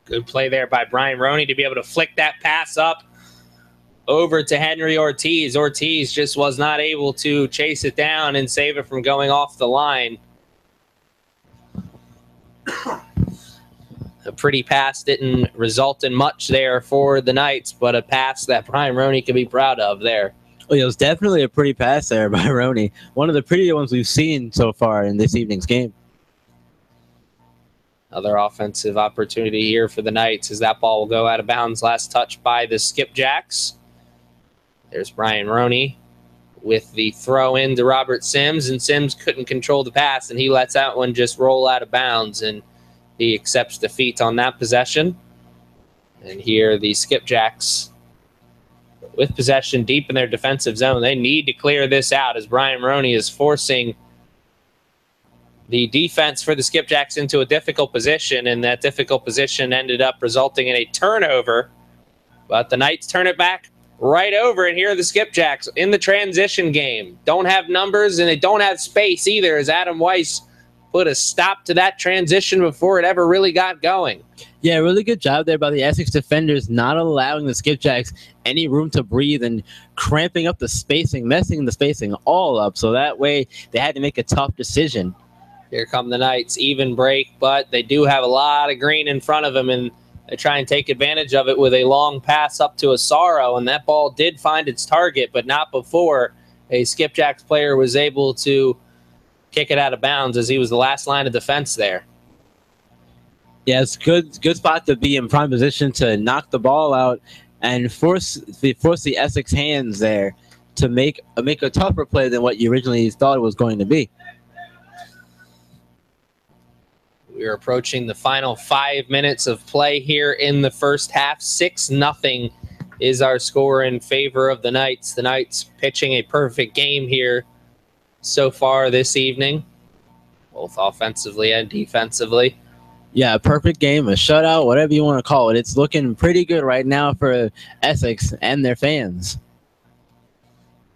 Good play there by Brian Roney to be able to flick that pass up over to Henry Ortiz. Ortiz just was not able to chase it down and save it from going off the line. A pretty pass didn't result in much there for the Knights, but a pass that Brian Roney could be proud of there. Well, it was definitely a pretty pass there by Roney. One of the prettier ones we've seen so far in this evening's game. Another offensive opportunity here for the Knights as that ball will go out of bounds. Last touch by the Skipjacks. There's Brian Roney with the throw in to Robert Sims, and Sims couldn't control the pass, and he lets that one just roll out of bounds, and he accepts defeat on that possession. And here the Skipjacks with possession deep in their defensive zone. They need to clear this out as Brian Roney is forcing the defense for the Skipjacks into a difficult position, and that difficult position ended up resulting in a turnover. But the Knights turn it back right over, and here are the Skipjacks in the transition game. Don't have numbers, and they don't have space either, as Adam Weiss put a stop to that transition before it ever really got going. Yeah, really good job there by the Essex defenders, not allowing the Skipjacks any room to breathe and cramping up the spacing, messing the spacing all up, so that way they had to make a tough decision. Here come the Knights, even break, but they do have a lot of green in front of them, and they try and take advantage of it with a long pass up to Asaro, and that ball did find its target, but not before a Skipjacks player was able to kick it out of bounds, as he was the last line of defense there. Yeah, it's good spot to be in prime position to knock the ball out and force the Essex hands there to make a tougher play than what you originally thought it was going to be. We're approaching the final 5 minutes of play here in the first half. 6-0 is our score in favor of the Knights. The Knights pitching a perfect game here so far this evening, both offensively and defensively. Yeah, a perfect game, a shutout, whatever you want to call it. It's looking pretty good right now for Essex and their fans.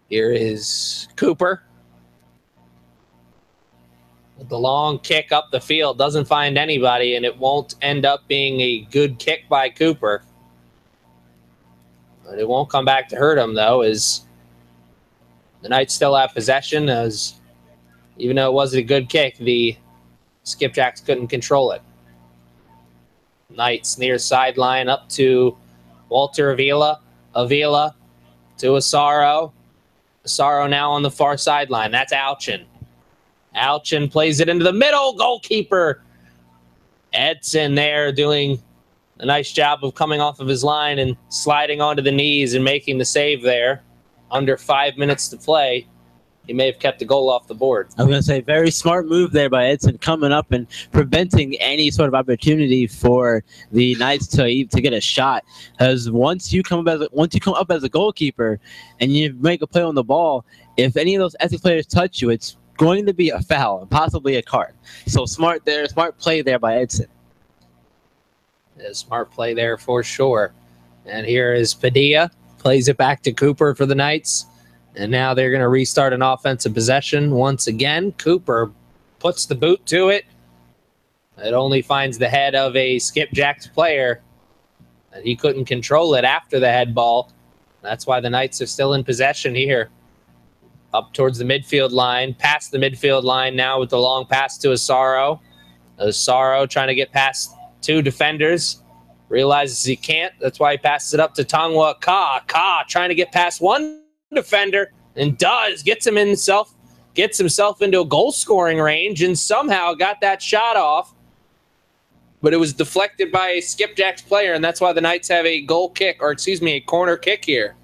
Here is Cooper. The long kick up the field doesn't find anybody, and it won't end up being a good kick by Cooper. But it won't come back to hurt him, though, as the Knights still have possession, as even though it wasn't a good kick, the Skipjacks couldn't control it. Knights near sideline up to Walter Avila. Avila to Asaro. Asaro now on the far sideline. That's Alchin. Alchin plays it into the middle. Goalkeeper Edson there doing a nice job of coming off of his line and sliding onto the knees and making the save there. Under 5 minutes to play, he may have kept the goal off the board. I was going to say, very smart move there by Edson, coming up and preventing any sort of opportunity for the Knights to get a shot. Because once you come up as a goalkeeper and you make a play on the ball, if any of those Essex players touch you, it's going to be a foul and possibly a card. So smart play there by Edson. A smart play there for sure. And here is Padilla. Plays it back to Cooper for the Knights. And now they're going to restart an offensive possession once again. Cooper puts the boot to it. It only finds the head of a Skipjacks player. And he couldn't control it after the head ball. That's why the Knights are still in possession here. Up towards the midfield line, past the midfield line now with the long pass to Asaro. Asaro trying to get past two defenders. Realizes he can't. That's why he passes it up to Tongwa Ka. Ka trying to get past one defender and does. Gets himself into a goal-scoring range and somehow got that shot off. But it was deflected by a Skipjacks player, and that's why the Knights have a goal kick, or excuse me, a corner kick here.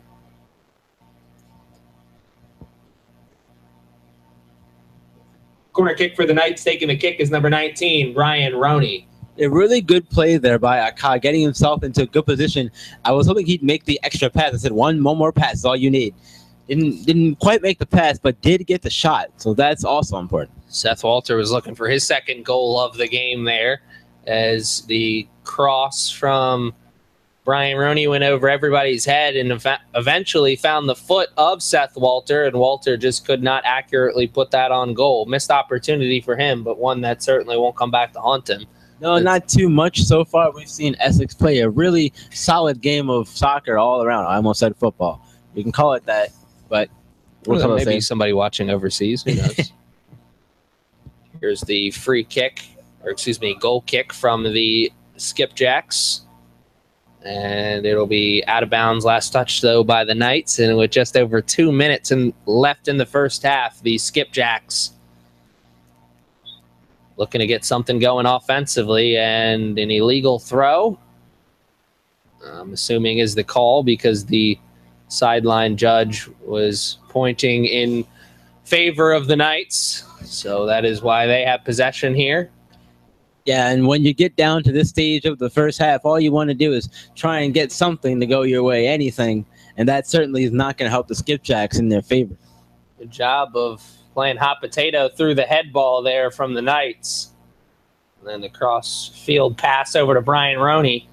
Corner kick for the Knights. Taking the kick is number 19, Brian Roney. A really good play there by Aka, getting himself into a good position. I was hoping he'd make the extra pass. I said, one more pass is all you need. Didn't quite make the pass, but did get the shot. So that's also important. Seth Walter was looking for his second goal of the game there, as the cross from Brian Roney went over everybody's head and eventually found the foot of Seth Walter, and Walter just could not accurately put that on goal. Missed opportunity for him, but one that certainly won't come back to haunt him. No, not too much so far. We've seen Essex play a really solid game of soccer all around. I almost said football. You can call it that, but well, maybe somebody watching overseas. Who knows? Here's the free kick, or excuse me, goal kick from the Skipjacks. And it'll be out of bounds. Last touch, though, by the Knights. And with just over 2 minutes left in the first half, the Skipjacks looking to get something going offensively. And an illegal throw, I'm assuming, is the call, because the sideline judge was pointing in favor of the Knights. So that is why they have possession here. Yeah, and when you get down to this stage of the first half, all you want to do is try and get something to go your way, anything. And that certainly is not going to help the Skipjacks in their favor. Good job of playing hot potato through the head ball there from the Knights. And then the cross field pass over to Brian Roney.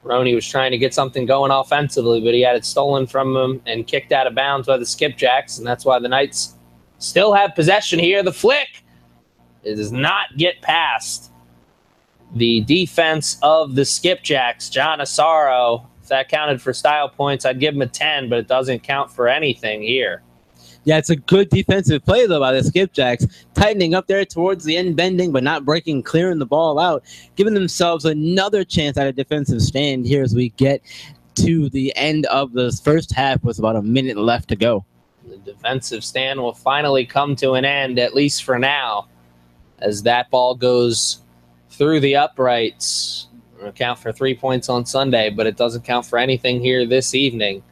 Roney was trying to get something going offensively, but he had it stolen from him and kicked out of bounds by the Skipjacks, and that's why the Knights still have possession here. The flick, it does not get past the defense of the Skipjacks. John Asaro, if that counted for style points, I'd give him a 10, but it doesn't count for anything here. Yeah, it's a good defensive play, though, by the Skipjacks, tightening up there towards the end, bending, but not breaking, clearing the ball out, giving themselves another chance at a defensive stand here as we get to the end of the first half with about a minute left to go. The defensive stand will finally come to an end, at least for now, as that ball goes through the uprights. It'll count for 3 points on Sunday, but it doesn't count for anything here this evening.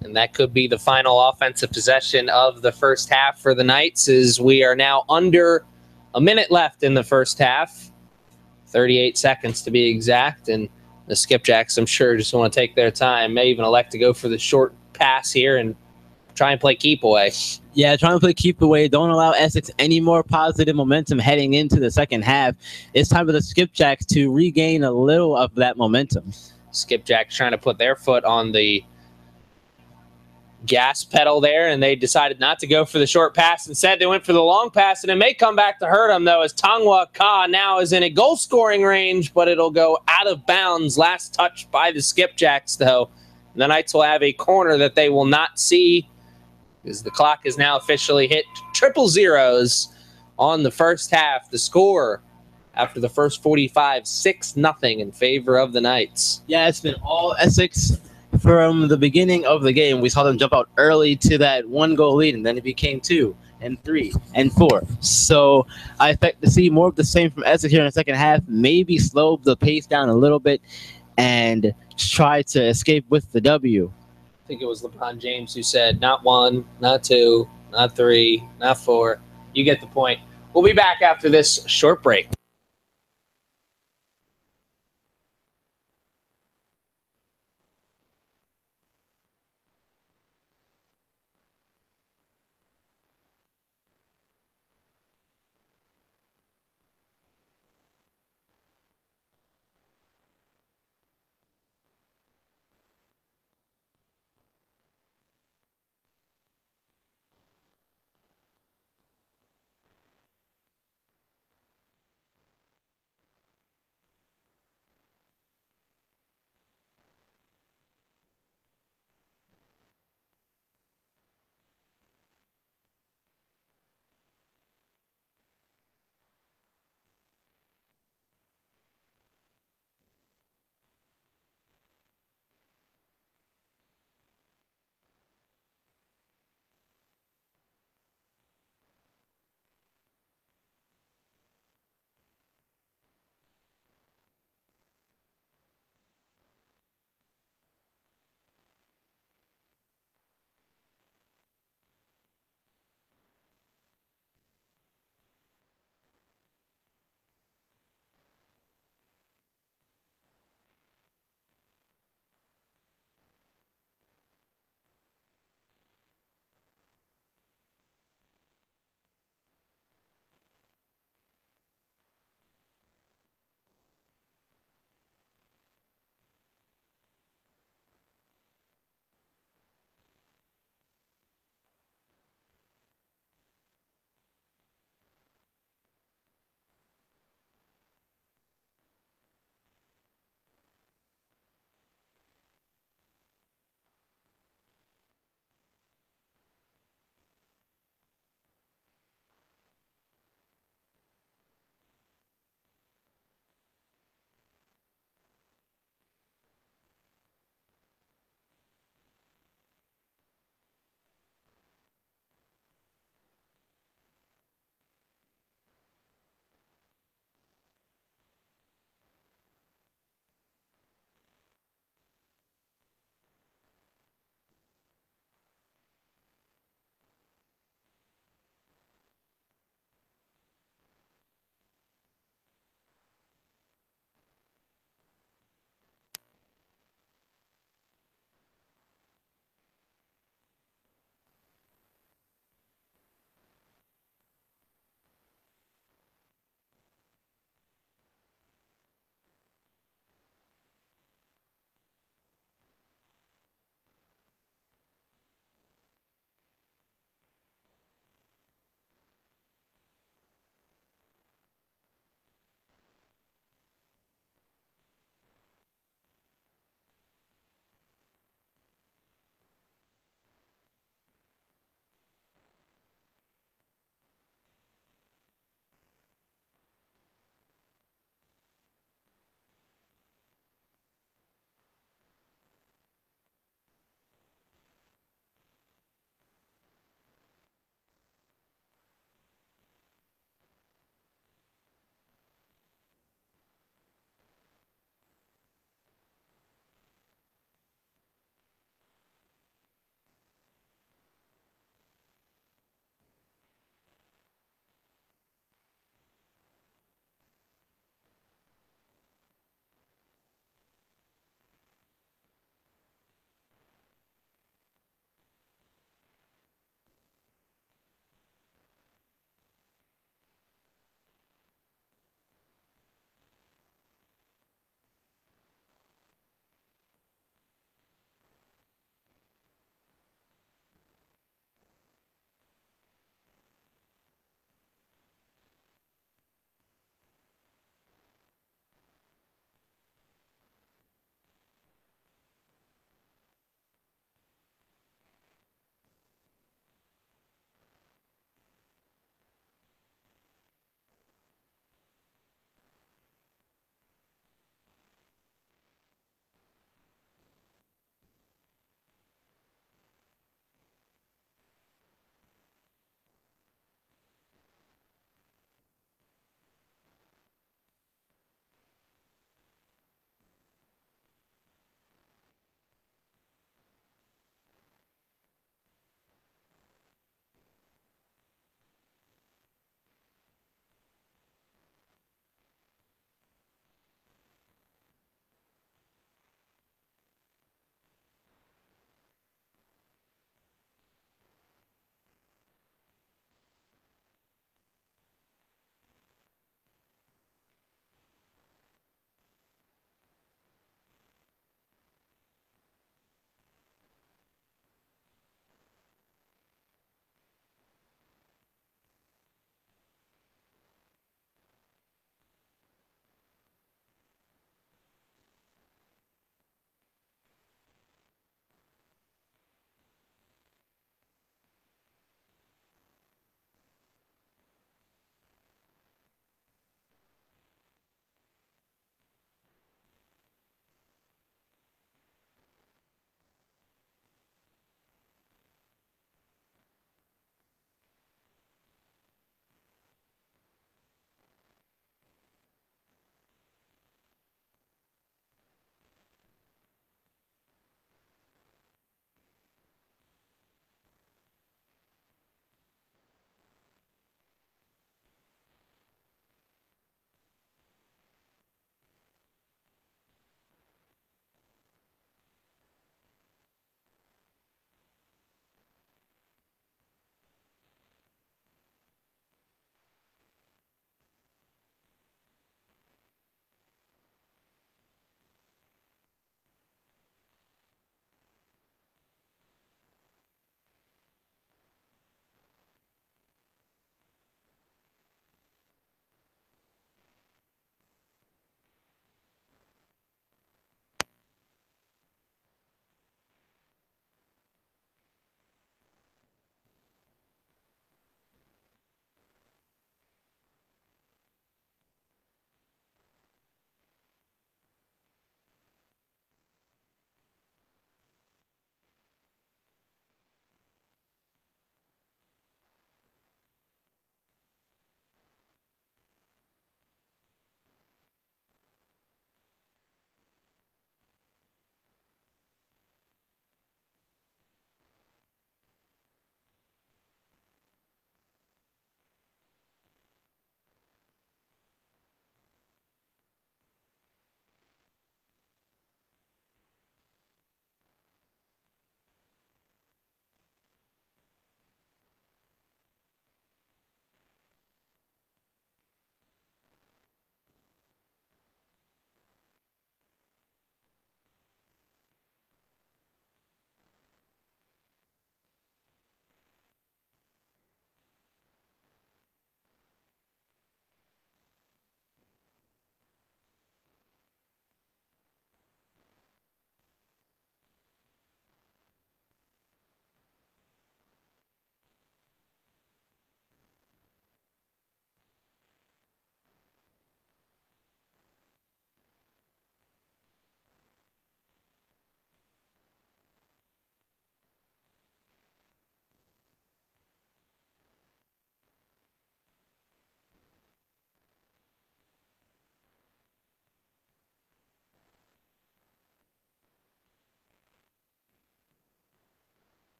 And that could be the final offensive possession of the first half for the Knights, as we are now under a minute left in the first half. 38 seconds to be exact. And the Skipjacks, I'm sure, just want to take their time. May even elect to go for the short pass here and try and play keep away. Yeah, trying to play keep away. Don't allow Essex any more positive momentum heading into the second half. It's time for the Skipjacks to regain a little of that momentum. Skipjacks trying to put their foot on the gas pedal there, and they decided not to go for the short pass. Instead, they went for the long pass, and it may come back to hurt them, though, as Tongwa Ka now is in a goal-scoring range, but it'll go out of bounds. Last touch by the Skipjacks, though. And the Knights will have a corner that they will not see, because the clock is now officially hit triple zeros on the first half. The score after the first 45, 6-0 in favor of the Knights. Yeah, it's been all Essex from the beginning of the game. We saw them jump out early to that 1-goal lead, and then it became 2 and 3 and 4. So I expect to see more of the same from Essex here in the second half, maybe slow the pace down a little bit and try to escape with the W. I think it was LeBron James who said, not 1, not 2, not 3, not 4. You get the point. We'll be back after this short break.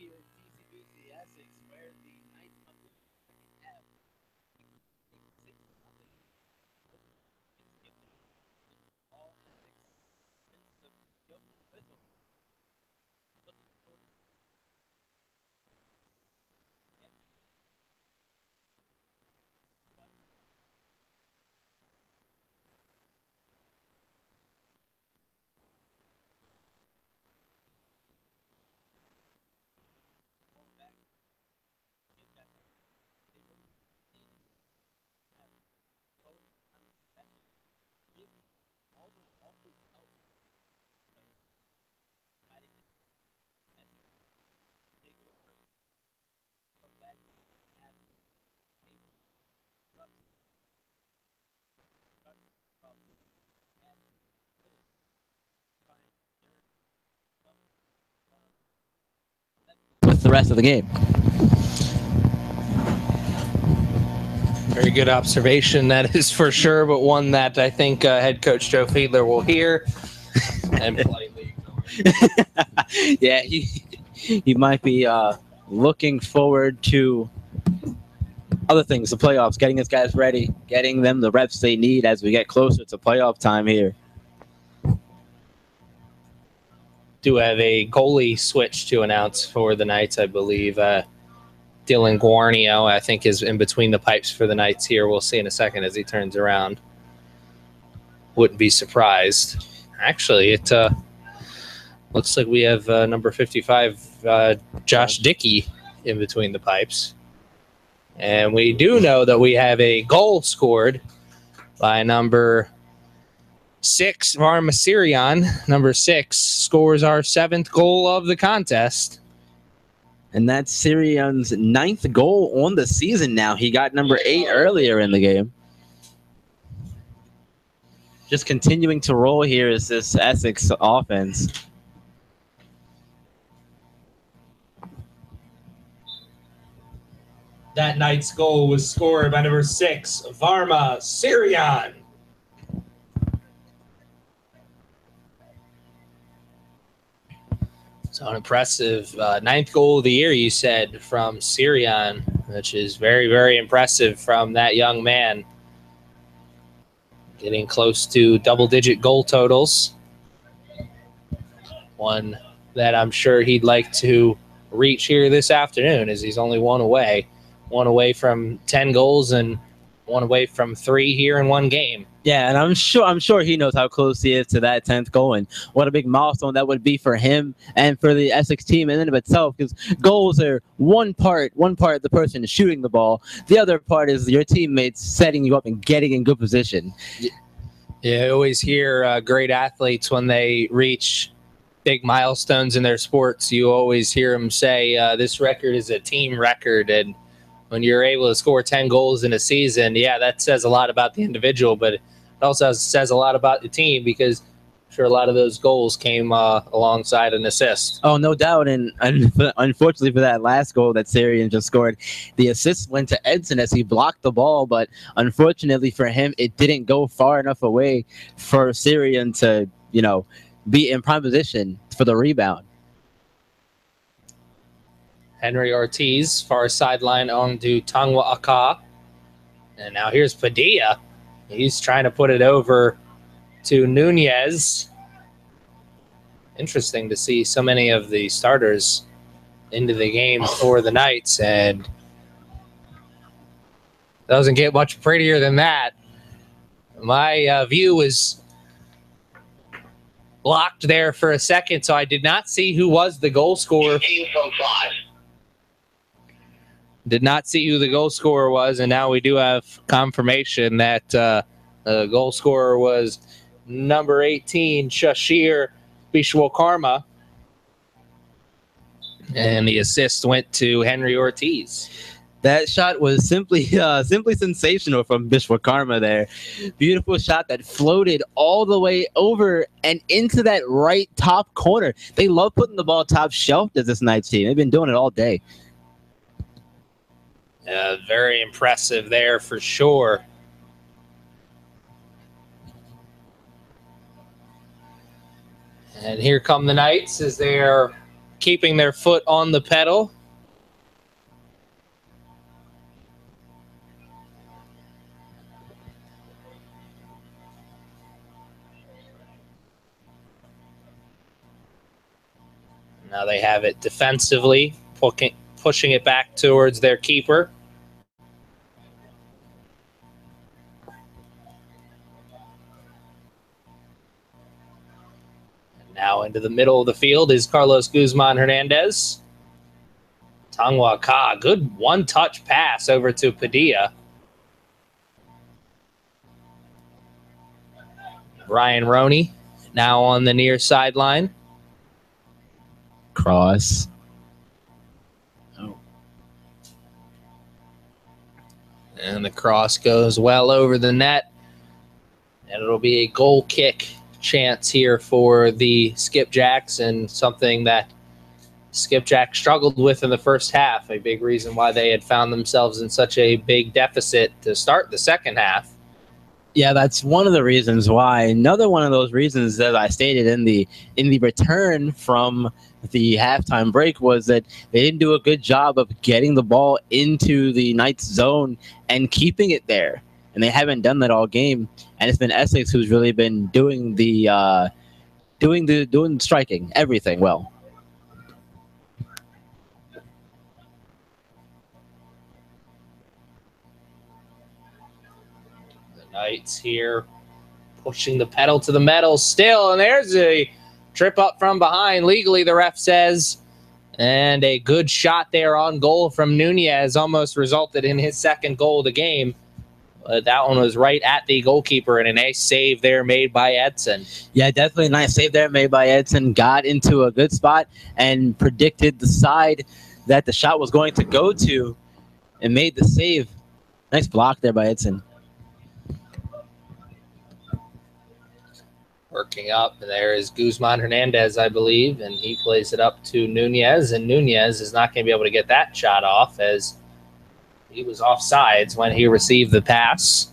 here in CCBC Essex, where the Knights come in have 6-0. All Essex wins the whistle. With the rest of the game. Very good observation, that is for sure, but one that I think head coach Joe Fiedler will hear and politely ignore. Yeah, he might be looking forward to other things, the playoffs, getting his guys ready, getting them the reps they need as we get closer to playoff time here. Do have a goalie switch to announce for the Knights, I believe. Dylan Guarnio, I think, is in between the pipes for the Knights here. We'll see in a second as he turns around. Wouldn't be surprised. Actually, it looks like we have number 55, Josh Dickey, in between the pipes. And we do know that we have a goal scored by number 6, Varma Sirian. Number 6 scores our 7th goal of the contest. And that's Sirian's 9th goal on the season now. He got number 8 earlier in the game. Just continuing to roll here is this Essex offense. That Knight's goal was scored by number 6, Varma Sirian. So an impressive 9th goal of the year, you said, from Sirian, which is very, very impressive from that young man. Getting close to double-digit goal totals. One that I'm sure he'd like to reach here this afternoon, as he's only one away. One away from 10 goals and one away from 3 here in one game. Yeah, and I'm sure he knows how close he is to that 10th goal, and what a big milestone that would be for him and for the Essex team in and of itself, because goals are one part the person is shooting the ball, the other part is your teammates setting you up and getting in good position. Yeah, I always hear great athletes when they reach big milestones in their sports, you always hear them say this record is a team record, and when you're able to score 10 goals in a season, yeah, that says a lot about the individual, but it also says a lot about the team, because I'm sure a lot of those goals came alongside an assist. Oh, no doubt. And unfortunately for that last goal that Sirian just scored, the assist went to Edson as he blocked the ball, but unfortunately for him, it didn't go far enough away for Sirian to, be in prime position for the rebound. Henry Ortiz, far sideline on to Tangwa Aka. And now here's Padilla. He's trying to put it over to Nunez. Interesting to see so many of the starters into the game for the Knights, and doesn't get much prettier than that. My view was blocked there for a second, so I did not see who was the goal scorer. Did not see who the goal scorer was, and now we do have confirmation that the goal scorer was number 18, Shashir Bishwakarma, and the assist went to Henry Ortiz. That shot was simply sensational from Bishwakarma there. Beautiful shot that floated all the way over and into that right top corner. They love putting the ball top shelf to this Knights team. They've been doing it all day. Very impressive there for sure. And here come the Knights as they're keeping their foot on the pedal. Now they have it defensively, pushing it back towards their keeper. And now into the middle of the field is Carlos Guzman Hernandez. Tongwa Ka, good one-touch pass over to Padilla. Brian Roney now on the near sideline. Cross. Oh. And the cross goes well over the net. And it'll be a goal kick chance here for the Skipjacks, and something that Skipjack struggled with in the first half. A big reason why they had found themselves in such a big deficit to start the second half. Yeah, that's one of the reasons why. Another one of those reasons that I stated in the return from the halftime break was that they didn't do a good job of getting the ball into the Knights zone and keeping it there. And they haven't done that all game. And it's been Essex who's really been doing the striking, everything well. Knights here pushing the pedal to the metal still, and there's a trip up from behind legally, the ref says, and a good shot there on goal from Nunez almost resulted in his second goal of the game. That one was right at the goalkeeper, and a nice save there made by Edson. Yeah, definitely a nice save there made by Edson. Got into a good spot and predicted the side that the shot was going to go to and made the save. Nice block there by Edson. Working up, and there is Guzman Hernandez, I believe, and he plays it up to Nunez, and Nunez is not going to be able to get that shot off as he was offsides when he received the pass.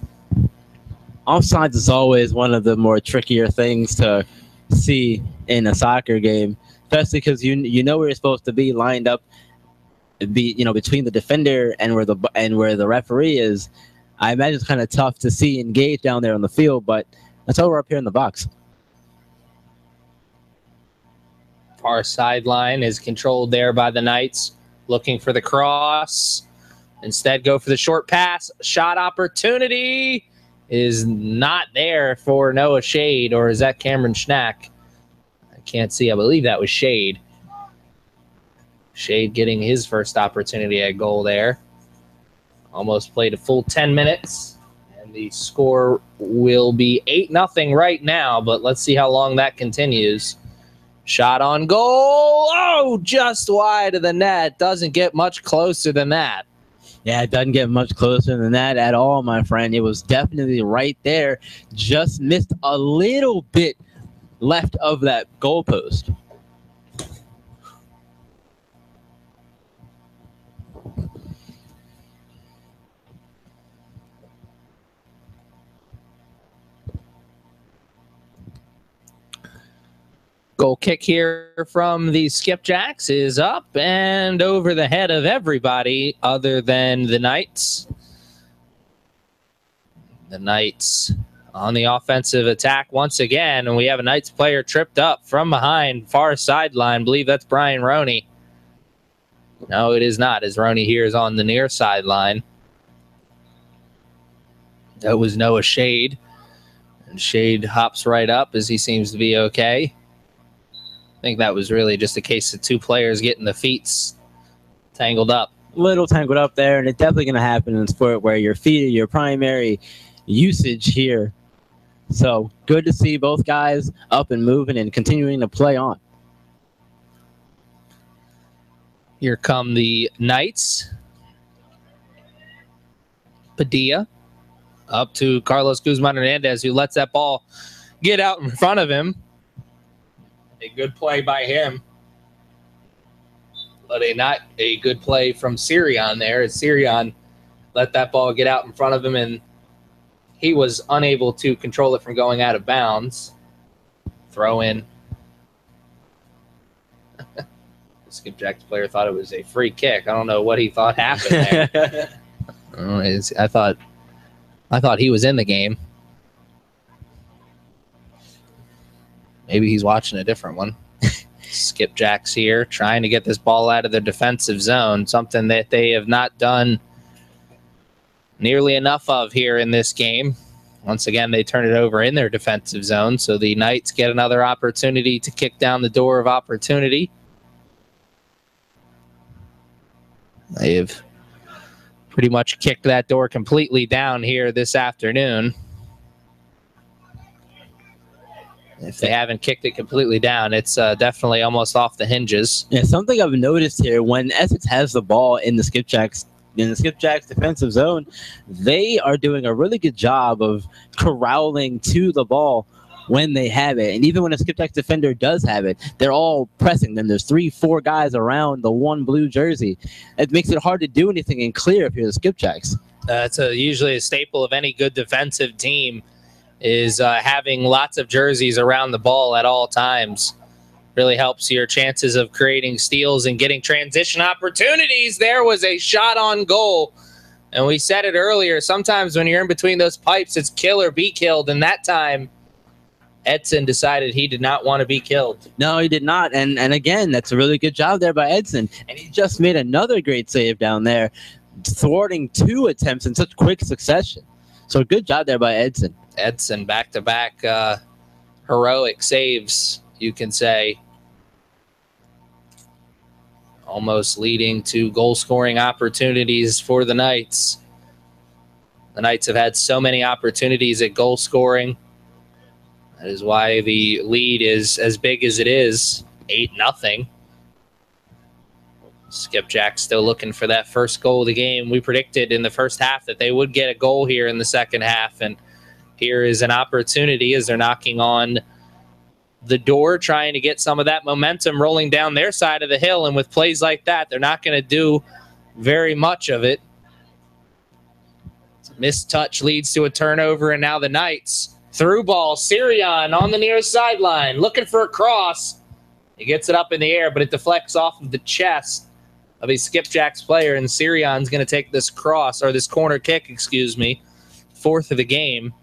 Offsides is always one of the more trickier things to see in a soccer game, especially because you know where you're supposed to be lined up, between the defender and where the referee is. I imagine it's kind of tough to see and gauge down there on the field, but that's over up here in the box. Far sideline is controlled there by the Knights, looking for the cross. Instead, go for the short pass. Shot opportunity is not there for Noah Shade, or is that Cameron Schnack? I can't see. I believe that was Shade. Shade getting his first opportunity at goal there. Almost played a full 10 minutes. And the score will be 8-0 right now, but let's see how long that continues. Shot on goal. Oh, just wide of the net. Doesn't get much closer than that. Yeah, it doesn't get much closer than that at all, my friend. It was definitely right there. Just missed a little bit left of that goalpost. Goal kick here from the Skipjacks is up and over the head of everybody other than the Knights. The Knights on the offensive attack once again, and we have a Knights player tripped up from behind, far sideline. I believe that's Brian Roney. No, it is not, as Roney here is on the near sideline. That was Noah Shade. And Shade hops right up as he seems to be okay. I think that was really just a case of two players getting the feet tangled up. Little tangled up there, and it's definitely going to happen in sport where your feet are your primary usage here. So good to see both guys up and moving and continuing to play on. Here come the Knights. Padilla up to Carlos Guzman Hernandez, who lets that ball get out in front of him. A good play by him, but not a good play from Sirion there, as Sirion let that ball get out in front of him, and he was unable to control it from going out of bounds. Throw in. Skipjack's player thought it was a free kick. I don't know what he thought happened there. I thought he was in the game. Maybe he's watching a different one. Skipjack's here trying to get this ball out of their defensive zone, something that they have not done nearly enough of here in this game. Once again, they turn it over in their defensive zone, so the Knights get another opportunity to kick down the door of opportunity. They've pretty much kicked that door completely down here this afternoon. If they haven't kicked it completely down, it's definitely almost off the hinges. Yeah, something I've noticed here, when Essex has the ball in the Skipjacks defensive zone, they are doing a really good job of corralling to the ball when they have it. And even when a Skipjacks defender does have it, they're all pressing them. There's 3-4 guys around the one blue jersey. It makes it hard to do anything and clear if you're the Skipjacks. That's usually a staple of any good defensive team, is having lots of jerseys around the ball at all times. Really helps your chances of creating steals and getting transition opportunities. There was a shot on goal. And we said it earlier, sometimes when you're in between those pipes, it's kill or be killed. And that time, Edson decided he did not want to be killed. No, he did not. And again, that's a really good job there by Edson. And he just made another great save down there, thwarting 2 attempts in such quick succession. So good job there by Edson. Edson, back-to-back heroic saves, you can say. Almost leading to goal-scoring opportunities for the Knights. The Knights have had so many opportunities at goal-scoring. That is why the lead is as big as it is, 8-0. Skipjack still looking for that first goal of the game. We predicted in the first half that they would get a goal here in the second half, and here is an opportunity as they're knocking on the door, trying to get some of that momentum rolling down their side of the hill. And with plays like that, they're not going to do very much of it. Missed touch leads to a turnover, and now the Knights through ball. Sirian on the near sideline, looking for a cross. He gets it up in the air, but it deflects off of the chest of a Skipjacks player, and Sirian's going to take this cross, or this corner kick, excuse me, 4th of the game.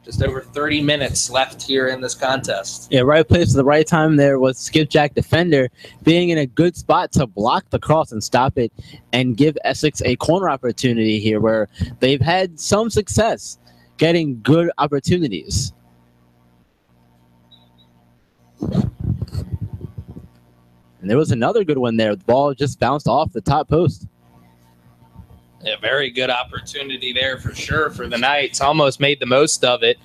Just over 30 minutes left here in this contest. Yeah, right place at the right time there was Skipjack defender being in a good spot to block the cross and stop it and give Essex a corner opportunity here where they've had some success getting good opportunities. And there was another good one there. The ball just bounced off the top post. A very good opportunity there for sure for the Knights. Almost made the most of it.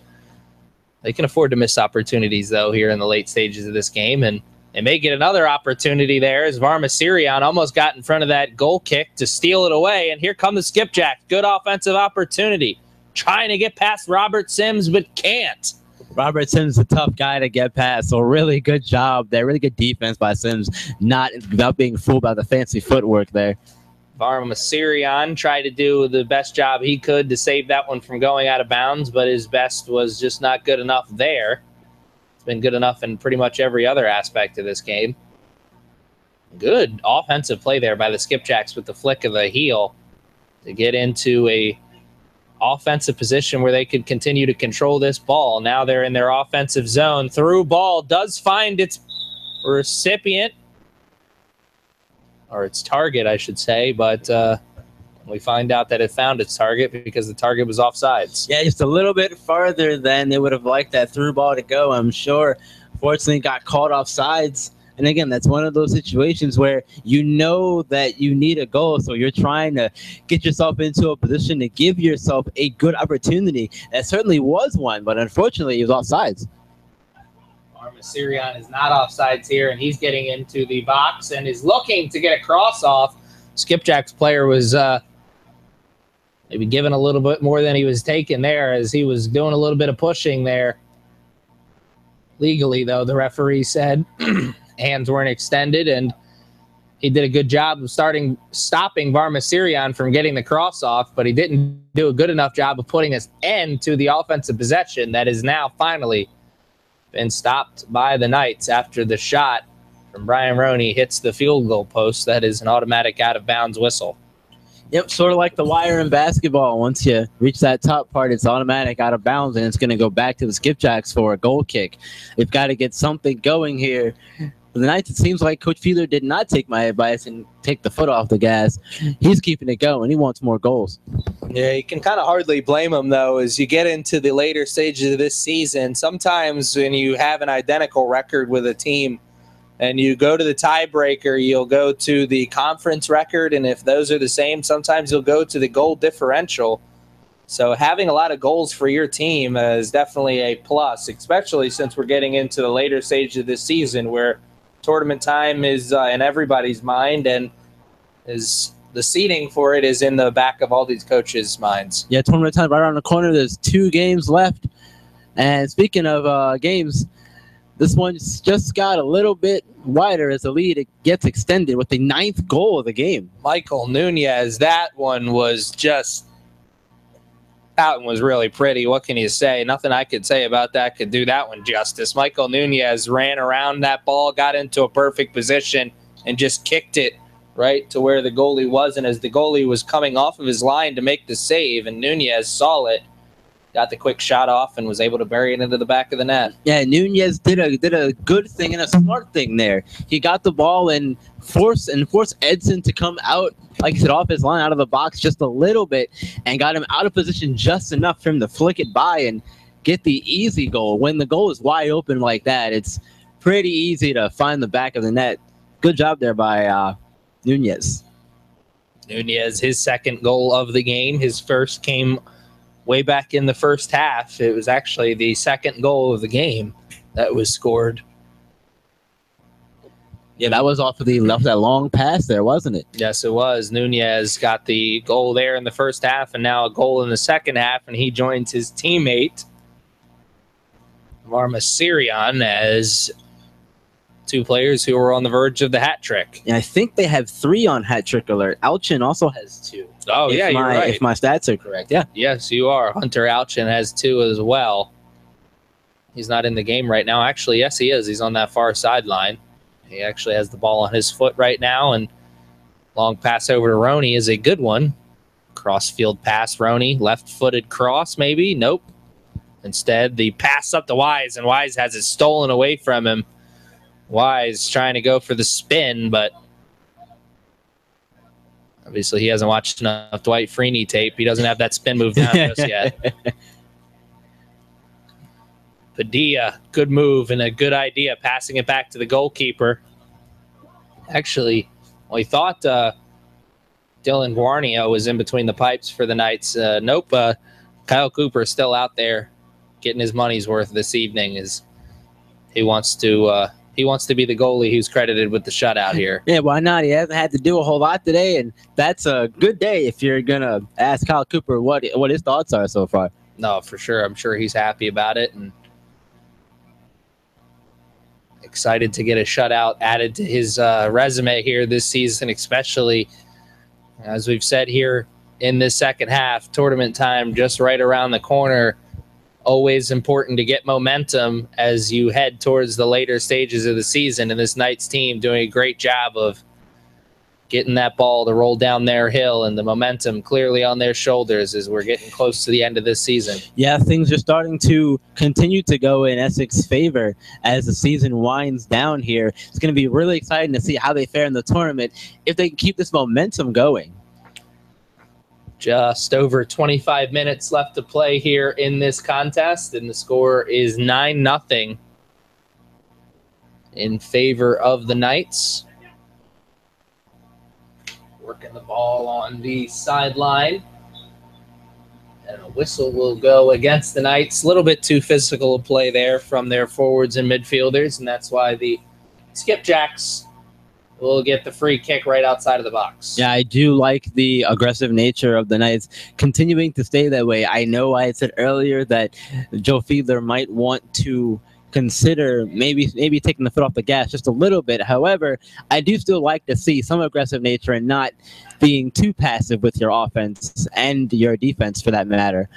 They can afford to miss opportunities, though, here in the late stages of this game. And they may get another opportunity there as Varma Sirian almost got in front of that goal kick to steal it away. And here come the Skipjacks. Good offensive opportunity. Trying to get past Robert Sims, but can't. Robert Sims is a tough guy to get past, so really good job there. Really good defense by Sims, not without being fooled by the fancy footwork there. Varma Sirian tried to do the best job he could to save that one from going out of bounds, but his best was just not good enough there. It's been good enough in pretty much every other aspect of this game. Good offensive play there by the Skipjacks with the flick of the heel to get into a offensive position where they could continue to control this ball. Now they're in their offensive zone. Through ball does find its recipient, or its target, I should say, but we find out that it found its target because the target was offsides. Yeah, just a little bit farther than they would have liked that through ball to go, I'm sure. Fortunately, got caught offsides. And again, that's one of those situations where you know that you need a goal, so you're trying to get yourself into a position to give yourself a good opportunity. That certainly was one, but unfortunately, he was offsides. Varma Sirian is not offsides here, and he's getting into the box and is looking to get a cross off. Skipjack's player was maybe given a little bit more than he was taking there as he was doing a little bit of pushing there. Legally, though, the referee said hands weren't extended, and he did a good job of stopping Varma Sirian from getting the cross off, but he didn't do a good enough job of putting an end to the offensive possession that is now finally been stopped by the Knights after the shot from Brian Roney hits the field goal post. That is an automatic out-of-bounds whistle. Yep, sort of like the wire in basketball. Once you reach that top part, it's automatic out of bounds, and it's going to go back to the skipjacks for a goal kick. They've got to get something going here. For the Knights, it seems like Coach Fiedler did not take my advice and take the foot off the gas. He's keeping it going. He wants more goals. Yeah, you can kind of hardly blame him, though, as you get into the later stages of this season. Sometimes when you have an identical record with a team and you go to the tiebreaker, you'll go to the conference record, and if those are the same, sometimes you'll go to the goal differential. So having a lot of goals for your team is definitely a plus, especially since we're getting into the later stage of this season where tournament time is in everybody's mind, and is the seeding for it is in the back of all these coaches' minds. Yeah, tournament time right around the corner. There's 2 games left. And speaking of games, this one's just got a little bit wider as the lead gets extended with the 9th goal of the game. Michael Nunez, that one was really pretty. What can you say? Nothing I could say about that could do that one justice. Michael Nunez ran around that ball, got into a perfect position, and just kicked it right to where the goalie was. And as the goalie was coming off of his line to make the save, and Nunez saw it, got the quick shot off and was able to bury it into the back of the net. Yeah, Nunez did a good thing and a smart thing there. He got the ball and forced Edson to come out, like I said, off his line, out of the box just a little bit, and got him out of position just enough for him to flick it by and get the easy goal. When the goal is wide open like that, it's pretty easy to find the back of the net. Good job there by Nunez. Nunez, his 2nd goal of the game. His first came way back in the first half. It was actually the 2nd goal of the game that was scored. Yeah, that was off of that long pass there, wasn't it? Yes, it was. Nunez got the goal there in the first half and now a goal in the second half, and he joins his teammate, Marma Sirion, as 2 players who are on the verge of the hat trick. And I think they have 3 on hat trick alert. Alchin also has 2. Oh, yeah, you're right. If my stats are correct, yeah. Yes, you are. Hunter Alchin has 2 as well. He's not in the game right now. Actually, yes, he is. He's on that far sideline. He actually has the ball on his foot right now, and long pass over to Roney is a good one. Cross-field pass, Roney. Left-footed cross, maybe? Nope. Instead, the pass up to Wise, and Wise has it stolen away from him. Wise trying to go for the spin, but obviously he hasn't watched enough Dwight Freeney tape. He doesn't have that spin move down just yet. Padilla, good move and a good idea, passing it back to the goalkeeper. Actually, we thought Dylan Guarnio was in between the pipes for the Knights. Nope, Kyle Cooper is still out there getting his money's worth this evening. As he wants to be the goalie who's credited with the shutout here. Yeah, why not? He hasn't had to do a whole lot today, and that's a good day if you're going to ask Kyle Cooper what his thoughts are so far. No, for sure. I'm sure he's happy about it and excited to get a shutout added to his resume here this season, especially, as we've said here in this second half, tournament time just right around the corner. Always important to get momentum as you head towards the later stages of the season, and this Knights team doing a great job of getting that ball to roll down their hill, and the momentum clearly on their shoulders as we're getting close to the end of this season. Yeah, things are starting to continue to go in Essex's favor as the season winds down here. It's going to be really exciting to see how they fare in the tournament if they can keep this momentum going. Just over 25 minutes left to play here in this contest, and the score is 9-0 in favor of the Knights. Working the ball on the sideline, and a whistle will go against the Knights. A little bit too physical a play there from their forwards and midfielders, and that's why the Skipjacks will get the free kick right outside of the box. Yeah, I do like the aggressive nature of the Knights continuing to stay that way. I know I had said earlier that Joe Fiedler might want to consider maybe taking the foot off the gas just a little bit. However, I do still like to see some aggressive nature and not being too passive with your offense and your defense for that matter.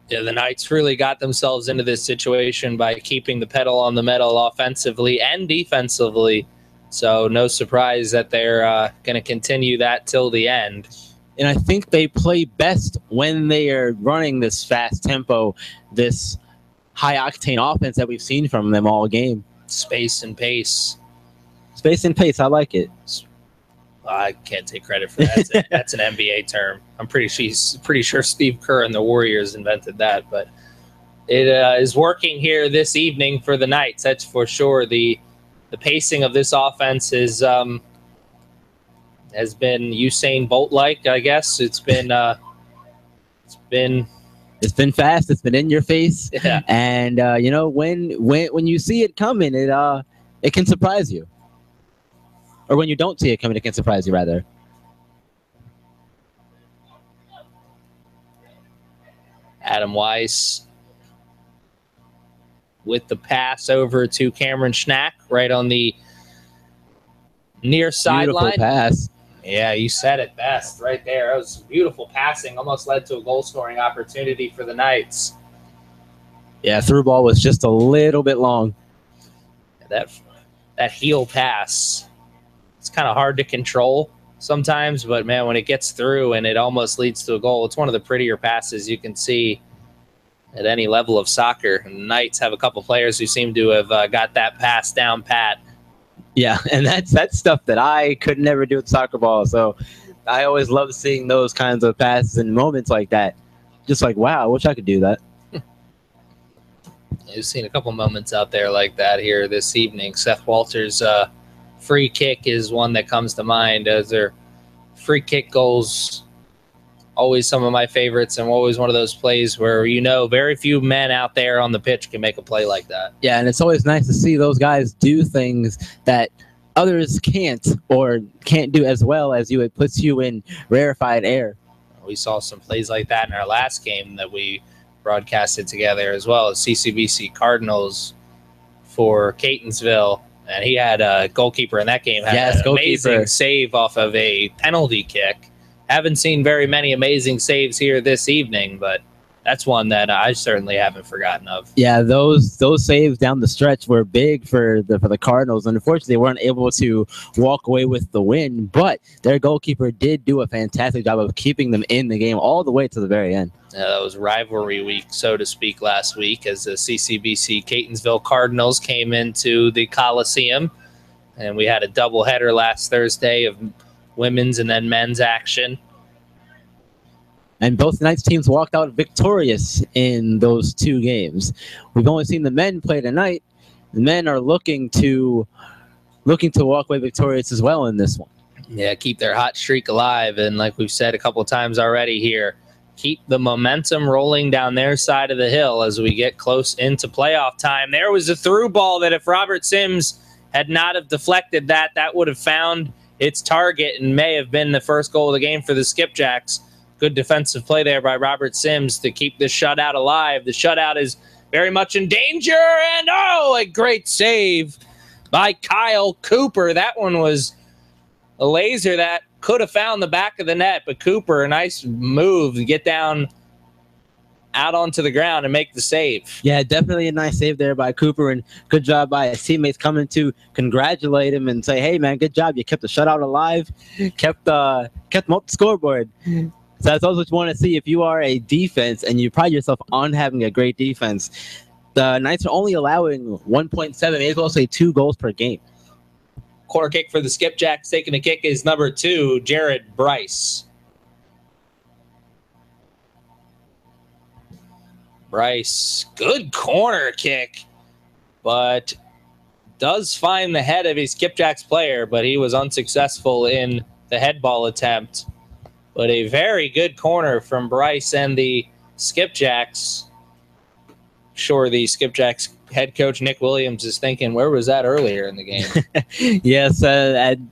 Yeah, the Knights really got themselves into this situation by keeping the pedal on the metal offensively and defensively. So no surprise that they're going to continue that till the end. And I think they play best when they are running this fast tempo, this high-octane offense that we've seen from them all game. Space and pace. Space and pace, I like it. I can't take credit for that. That's an NBA term. I'm pretty sure Steve Kerr and the Warriors invented that, but it is working here this evening for the Knights. That's for sure. The pacing of this offense is has been Usain Bolt-like, I guess. It's been fast. It's been in your face. Yeah. And you know, when you see it coming, it can surprise you. Or when you don't see it coming, it can surprise you, rather. Adam Weiss with the pass over to Cameron Schnack right on the near sideline. Beautiful pass. Yeah, you said it best right there. It was beautiful passing. Almost led to a goal-scoring opportunity for the Knights. Yeah, through ball was just a little bit long. That heel pass, it's kind of hard to control sometimes, but man, when it gets through and it almost leads to a goal, it's one of the prettier passes you can see at any level of soccer. And the Knights have a couple players who seem to have got that pass down pat. Yeah, and that's stuff that I could never do with soccer ball. So I always love seeing those kinds of passes and moments like that. Just like, wow, I wish I could do that. You've seen a couple moments out there like that here this evening. Seth Walters' free kick is one that comes to mind, as their free kick goals always some of my favorites, and always one of those plays where, you know, very few men out there on the pitch can make a play like that. Yeah, and it's always nice to see those guys do things that others can't or can't do as well as you. It puts you in rarefied air. We saw some plays like that in our last game that we broadcasted together, as well as CCBC Cardinals for Catonsville. And he had a goalkeeper in that game. Had an amazing save off of a penalty kick. Haven't seen very many amazing saves here this evening, but that's one that I certainly haven't forgotten of. Yeah, those saves down the stretch were big for the Cardinals. Unfortunately, they weren't able to walk away with the win, but their goalkeeper did do a fantastic job of keeping them in the game all the way to the very end. That was rivalry week, so to speak, last week, as the CCBC Catonsville Cardinals came into the Coliseum, and we had a doubleheader last Thursday of women's and then men's action. And both Knights teams walked out victorious in those two games. We've only seen the men play tonight. The men are looking to walk away victorious as well in this one. Yeah, keep their hot streak alive. And like we've said a couple of times already here, keep the momentum rolling down their side of the hill as we get close into playoff time. There was a through ball that if Robert Sims had not have deflected that would have found its target and may have been the first goal of the game for the Skipjacks. Good defensive play there by Robert Sims to keep the shutout alive. The shutout is very much in danger, and a great save by Kyle Cooper. That one was a laser that could have found the back of the net, but Cooper, a nice move to get down out onto the ground and make the save. Yeah, definitely a nice save there by Cooper, and good job by his teammates coming to congratulate him and say, hey, man, good job. You kept the shutout alive, kept them up the scoreboard. So that's also what you want to see if you are a defense and you pride yourself on having a great defense. The Knights are only allowing 1.7, may as well say 2 goals per game. Corner kick for the Skipjacks. Taking the kick is number 2, Jared Bryce. Bryce, good corner kick, but does find the head of a Skipjacks player, but he was unsuccessful in the head ball attempt. But a very good corner from Bryce and the Skipjacks. Sure, the Skipjacks head coach Nick Williams is thinking, where was that earlier in the game? Yes,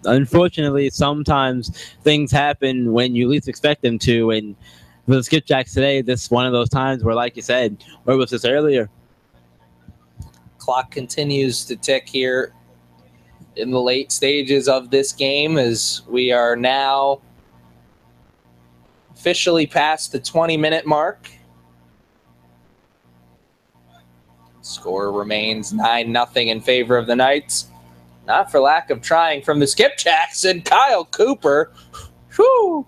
unfortunately, sometimes things happen when you least expect them to. And for the Skipjacks today, this is one of those times where, like you said, where was this earlier? Clock continues to tick here in the late stages of this game as we are now officially past the 20-minute mark. Score remains 9-0 in favor of the Knights. Not for lack of trying from the Skipjacks, and Kyle Cooper. Whew.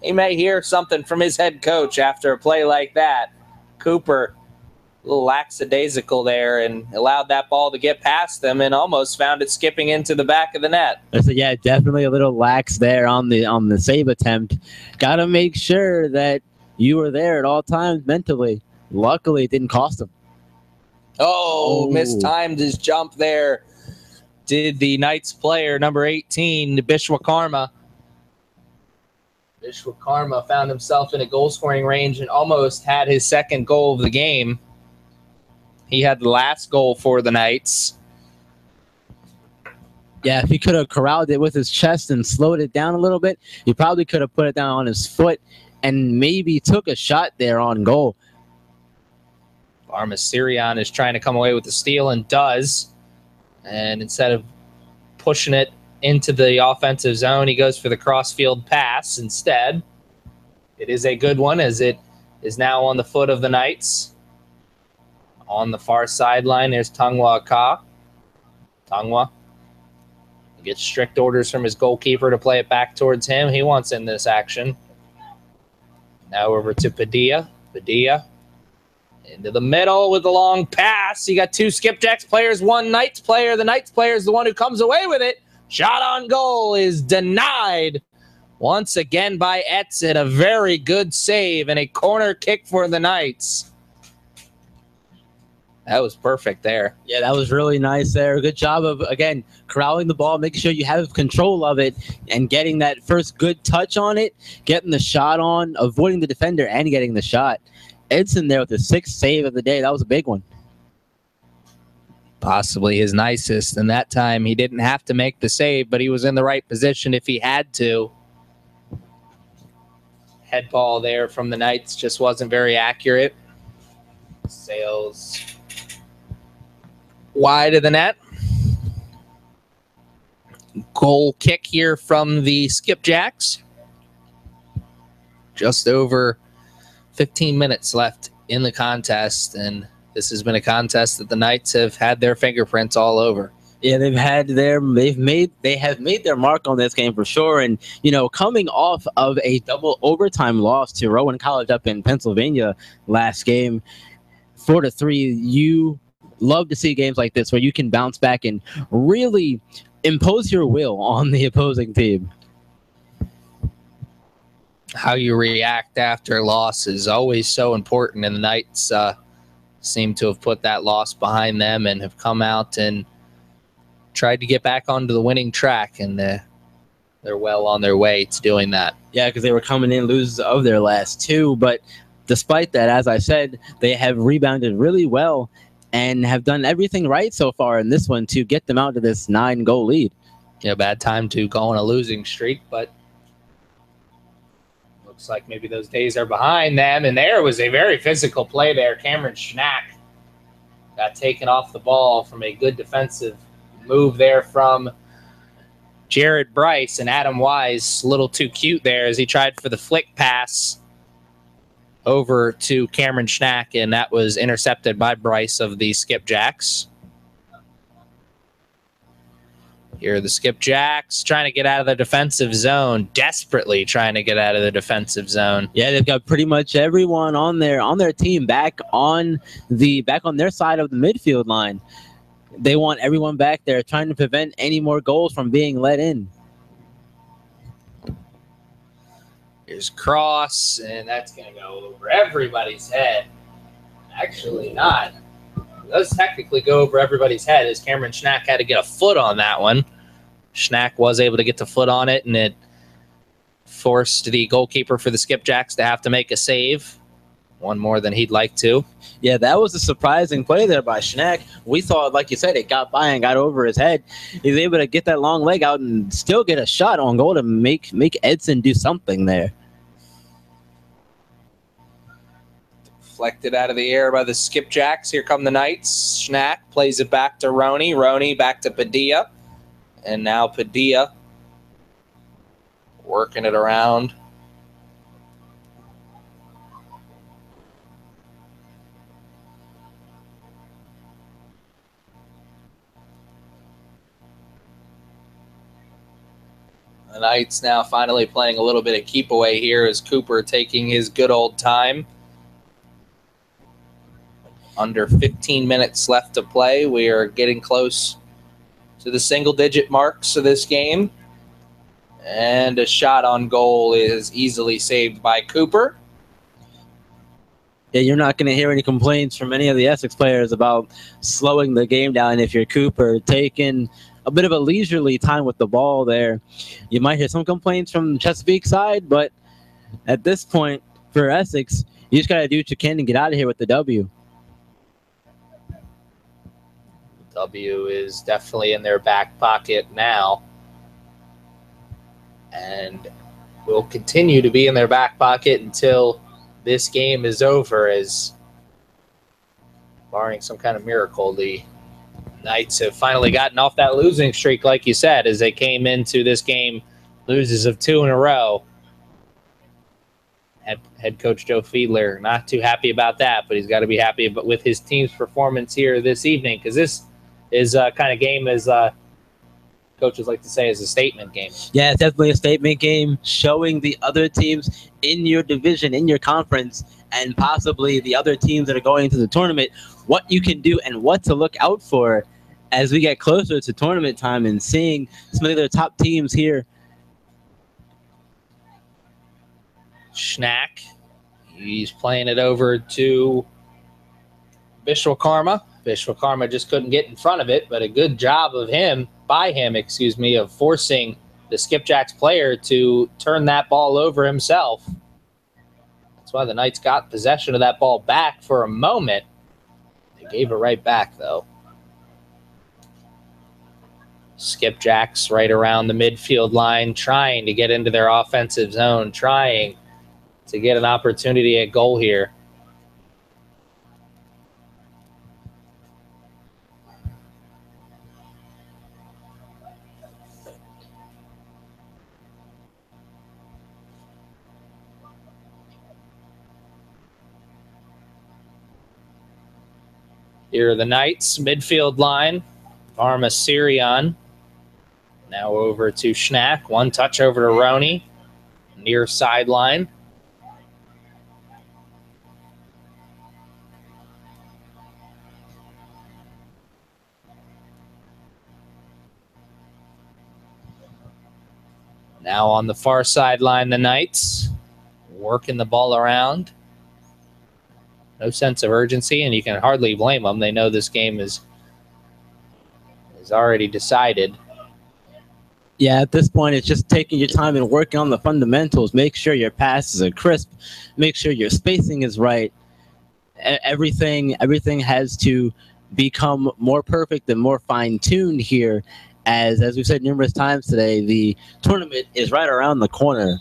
He may hear something from his head coach after a play like that. Cooper, a little lackadaisical there, and allowed that ball to get past them and almost found it skipping into the back of the net. So yeah, definitely a little lax there on the save attempt. Got to make sure that you were there at all times mentally. Luckily, it didn't cost him. Oh, mistimed his jump there. Did the Knights player, number 18, Bishwakarma. Bishwakarma found himself in a goal-scoring range and almost had his second goal of the game. He had the last goal for the Knights. Yeah, if he could have corralled it with his chest and slowed it down a little bit, he probably could have put it down on his foot and maybe took a shot there on goal. Armasirian is trying to come away with the steal and does. And instead of pushing it into the offensive zone, he goes for the cross-field pass instead. It is a good one as it is now on the foot of the Knights. On the far sideline, there's Tangwa Ka. Tangwa gets strict orders from his goalkeeper to play it back towards him. He wants in this action. Now over to Padilla. Padilla into the middle with the long pass. You got two Skipjacks players, one Knights player. The Knights player is the one who comes away with it. Shot on goal is denied once again by Edson. A very good save and a corner kick for the Knights. That was perfect there. Yeah, that was really nice there. Good job of, again, corralling the ball, making sure you have control of it, and getting that first good touch on it, getting the shot on, avoiding the defender, and getting the shot. Edson there with the 6th save of the day. That was a big one. Possibly his nicest. And that time he didn't have to make the save, but he was in the right position if he had to. Head ball there from the Knights just wasn't very accurate. Sails wide of the net. Goal kick here from the Skipjacks. Just over 15 minutes left in the contest, and this has been a contest that the Knights have had their fingerprints all over. Yeah, they have made their mark on this game for sure. And coming off of a double overtime loss to Rowan College up in Pennsylvania last game, 4-3, you love to see games like this where you can bounce back and really impose your will on the opposing team. How you react after a loss is always so important, and the Knights seem to have put that loss behind them and have come out and tried to get back onto the winning track, and they're well on their way to doing that. Yeah, because they were coming in losers of their last 2, but despite that, as I said, they have rebounded really well and have done everything right so far in this one to get them out to this 9-goal lead. Yeah, bad time to go on a losing streak, but looks like maybe those days are behind them. And there was a very physical play there. Cameron Schnack got taken off the ball from a good defensive move there from Jared Bryce, and Adam Wise a little too cute there as he tried for the flick pass over to Cameron Schnack, and that was intercepted by Bryce of the Skipjacks. Here are the Skipjacks trying to get out of the defensive zone, desperately trying to get out of the defensive zone. Yeah, they've got pretty much everyone on their team back on their side of the midfield line. They want everyone back there trying to prevent any more goals from being let in. Here's cross, and that's going to go over everybody's head. Actually not. It does technically go over everybody's head as Cameron Schnack had to get a foot on that one. Schnack was able to get the foot on it, and it forced the goalkeeper for the Skipjacks to have to make a save. One more than he'd like to. Yeah, that was a surprising play there by Schnack. We thought, like you said, it got by and got over his head. He's able to get that long leg out and still get a shot on goal to make Edson do something there. Deflected out of the air by the Skipjacks. Here come the Knights. Schnack plays it back to Roney. Roney back to Padilla. And now Padilla working it around. The Knights now finally playing a little bit of keep away here as Cooper taking his good old time. Under 15 minutes left to play. We are getting close to the single-digit marks of this game. And a shot on goal is easily saved by Cooper. Yeah, you're not going to hear any complaints from any of the Essex players about slowing the game down if you're Cooper, taking a bit of a leisurely time with the ball there. You might hear some complaints from Chesapeake side, but at this point for Essex, you just got to do what you can and get out of here with the W. W is definitely in their back pocket now, and will continue to be in their back pocket until this game is over, as barring some kind of miracle, the Knights have finally gotten off that losing streak, like you said, as they came into this game losers of 2 in a row. Head coach Joe Fiedler not too happy about that, but he's got to be happy with his team's performance here this evening, because this is kind of game, as coaches like to say, is a statement game. Yeah, it's definitely a statement game, showing the other teams in your division, in your conference, and possibly the other teams that are going into the tournament, what you can do and what to look out for as we get closer to tournament time, and seeing some of the top teams here. Schnack, he's playing it over to Vishwakarma. Vishwakarma just couldn't get in front of it, but a good job of of forcing the Skipjacks player to turn that ball over himself. That's why the Knights got possession of that ball back for a moment. They gave it right back, though. Skipjacks right around the midfield line, trying to get into their offensive zone, trying to get an opportunity at goal here. Here are the Knights, midfield line. Arma Sirion. Now over to Schnack. One touch over to Roney. Near sideline. Now on the far sideline, the Knights working the ball around. No sense of urgency, and you can hardly blame them. They know this game is already decided. Yeah, at this point, it's just taking your time and working on the fundamentals. Make sure your passes are crisp. Make sure your spacing is right. Everything has to become more perfect and more fine-tuned here. As we've said numerous times today, the tournament is right around the corner.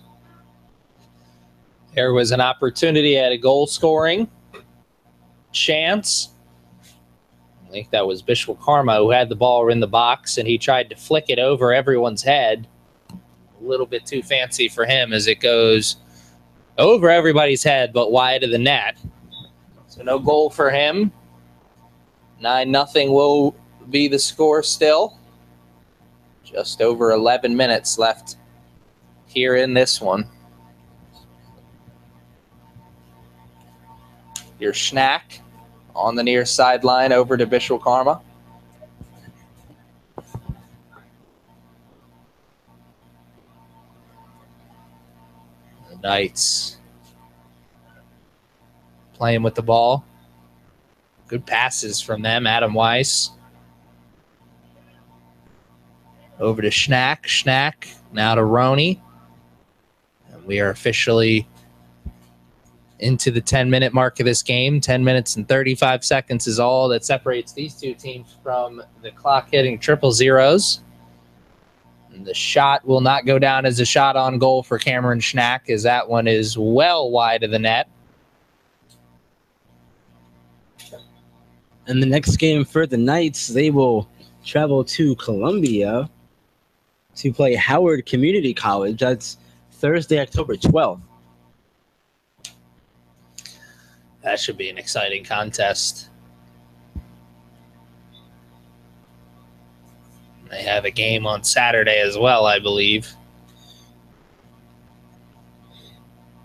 There was an opportunity at a goal scoring chance. I think that was Vishwakarma who had the ball in the box, and he tried to flick it over everyone's head. A little bit too fancy for him, as it goes over everybody's head but wide of the net. So no goal for him. 9-0 will be the score still. Just over 11 minutes left here in this one. Your Schnack on the near sideline over to Vishwakarma. The Knights playing with the ball. Good passes from them. Adam Weiss. Over to Schnack. Schnack now to Roney. And we are officially into the 10-minute mark of this game. 10 minutes and 35 seconds is all that separates these two teams from the clock hitting triple zeros. And the shot will not go down as a shot on goal for Cameron Schnack, as that one is well wide of the net. And the next game for the Knights, they will travel to Columbia to play Howard Community College. That's Thursday, October 12th. That should be an exciting contest. They have a game on Saturday as well, I believe.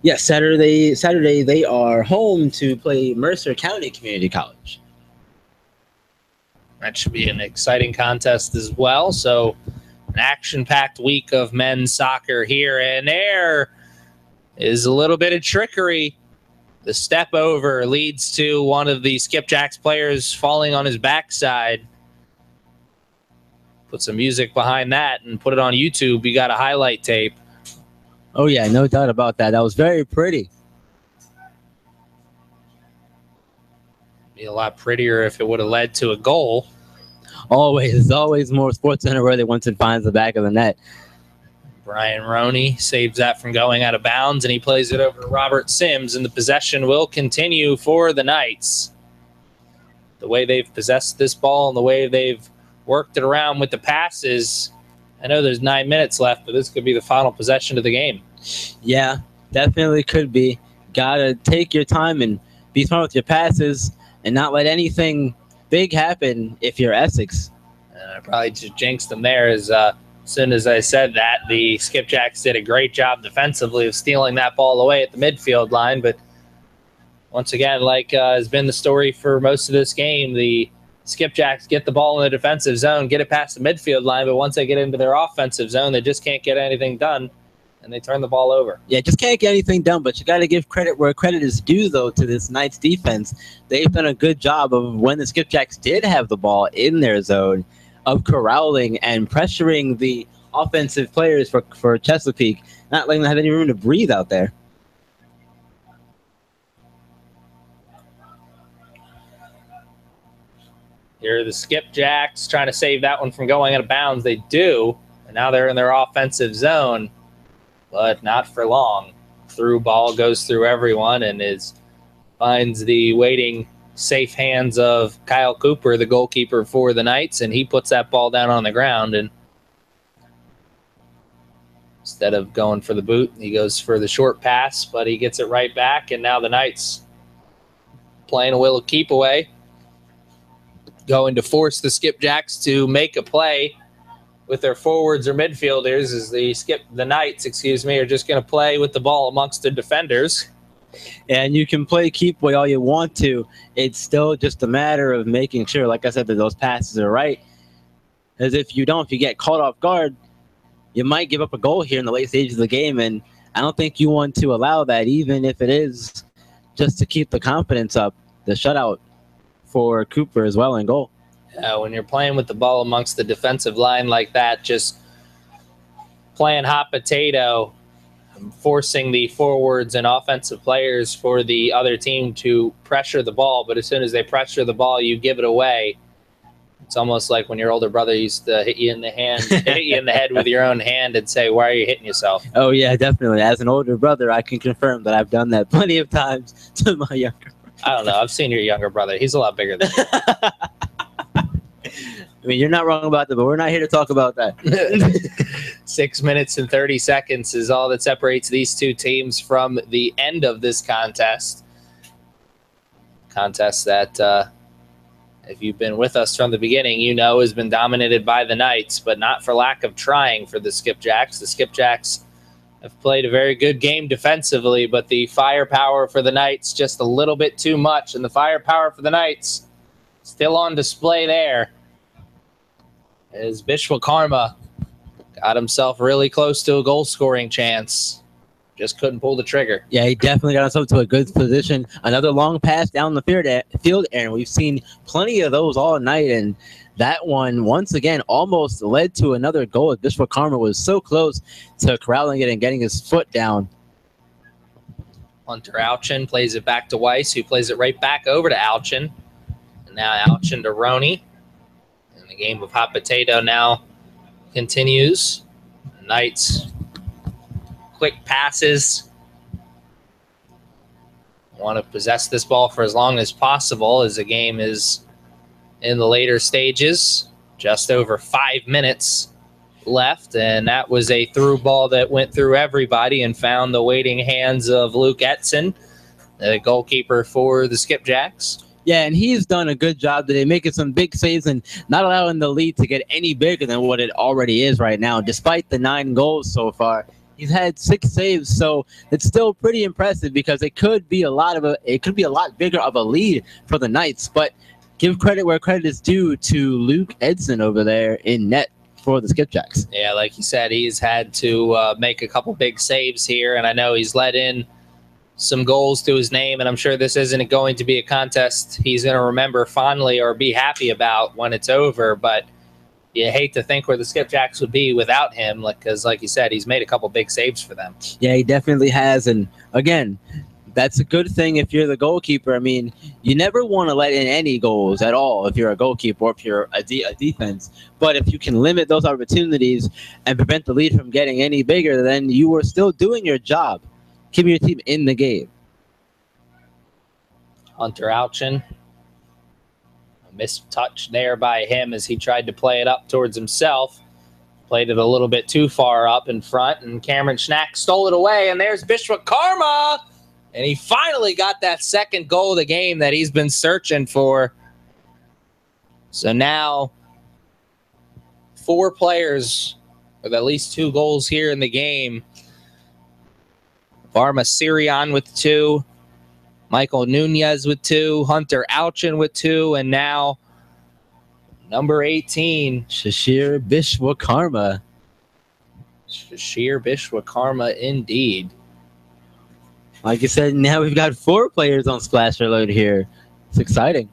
Yes, Saturday they are home to play Mercer County Community College. That should be an exciting contest as well. So an action-packed week of men's soccer here, and there is a little bit of trickery. The step over leads to one of the Skipjacks players falling on his backside. Put some music behind that and put it on YouTube. You got a highlight tape. Oh yeah, no doubt about that. That was very pretty. Be a lot prettier if it would have led to a goal. Always more Sports Center where they once it finds the back of the net. Brian Roney saves that from going out of bounds, and he plays it over to Robert Sims, and the possession will continue for the Knights. The way they've possessed this ball and the way they've worked it around with the passes, I know there's 9 minutes left, but this could be the final possession of the game. Yeah, definitely could be. Gotta take your time and be smart with your passes and not let anything big happen if you're Essex. And I probably just jinxed them there as soon as I said that. The Skipjacks did a great job defensively of stealing that ball away at the midfield line. But once again, like has been the story for most of this game, the Skipjacks get the ball in the defensive zone, get it past the midfield line, but once they get into their offensive zone, they just can't get anything done, and they turn the ball over. Yeah, just can't get anything done, but you got to give credit where credit is due, though, to this Knights defense. They've done a good job of when the Skipjacks did have the ball in their zone of corralling and pressuring the offensive players for Chesapeake, not letting them have any room to breathe out there. Here are the Skipjacks trying to save that one from going out of bounds. They do, and now they're in their offensive zone, but not for long. Through ball goes through everyone and finds the waiting safe hands of Kyle Cooper, the goalkeeper for the Knights, and he puts that ball down on the ground, and instead of going for the boot, he goes for the short pass, but he gets it right back, and now the Knights playing a little keep away, going to force the Skipjacks to make a play with their forwards or midfielders as the Knights, are just going to play with the ball amongst the defenders. And you can play keep away all you want to. It's still just a matter of making sure, like I said, that those passes are right. As if you get caught off guard, you might give up a goal here in the late stages of the game, and I don't think you want to allow that, even if it is just to keep the confidence up. The shutout for Cooper as well in goal. When you're playing with the ball amongst the defensive line like that, just playing hot potato, forcing the forwards and offensive players for the other team to pressure the ball, but as soon as they pressure the ball, you give it away. It's almost like when your older brother used to hit you in the head with your own hand and say, "Why are you hitting yourself?" Oh yeah, definitely. As an older brother, I can confirm that I've done that plenty of times to my younger brother. I don't know. I've seen your younger brother. He's a lot bigger than you. I mean, you're not wrong about that, but we're not here to talk about that. 6 minutes and 30 seconds is all that separates these two teams from the end of this contest. Contest that, if you've been with us from the beginning, you know has been dominated by the Knights, but not for lack of trying for the Skipjacks. The Skipjacks have played a very good game defensively, but the firepower for the Knights just a little bit too much, and the firepower for the Knights still on display there. As Bishwa Karma got himself really close to a goal-scoring chance. Just couldn't pull the trigger. Yeah, he definitely got himself to a good position. Another long pass down the field, and we've seen plenty of those all night, and that one, once again, almost led to another goal. Bishwa Karma was so close to corralling it and getting his foot down. Hunter Alchin plays it back to Weiss, who plays it right back over to Alchin. And now Alchin to Roney. And the game of hot potato now continues. The Knights, quick passes. Want to possess this ball for as long as possible as the game is in the later stages. Just over 5 minutes left, and that was a through ball that went through everybody and found the waiting hands of Luke Edson, the goalkeeper for the Skipjacks. Yeah, and he's done a good job today, making some big saves and not allowing the lead to get any bigger than what it already is right now. Despite the 9 goals so far, He's had 6 saves, so it's still pretty impressive because it could be a lot bigger of a lead for the Knights. But give credit where credit is due to Luke Edson over there in net for the Skipjacks. Yeah, like you said, he's had to make a couple big saves here, and I know he's let in some goals to his name, and I'm sure this isn't going to be a contest he's going to remember fondly or be happy about when it's over, but you hate to think where the Skipjacks would be without him, because like you said, he's made a couple big saves for them. Yeah, he definitely has, and again, that's a good thing if you're the goalkeeper. I mean, you never want to let in any goals at all if you're a goalkeeper or if you're a defense. But if you can limit those opportunities and prevent the lead from getting any bigger, then you are still doing your job, keeping your team in the game. Hunter Alchin. A missed touch there by him as he tried to play it up towards himself. Played it a little bit too far up in front, and Cameron Schnack stole it away, and there's Vishwakarma! And he finally got that second goal of the game that he's been searching for. So now 4 players with at least 2 goals here in the game. Varma Sirian with 2. Michael Nunez with 2. Hunter Alchin with 2. And now number 18. Shashir Vishwakarma. Shashir Vishwakarma indeed. Like you said, now we've got 4 players on Splash Alert here. It's exciting.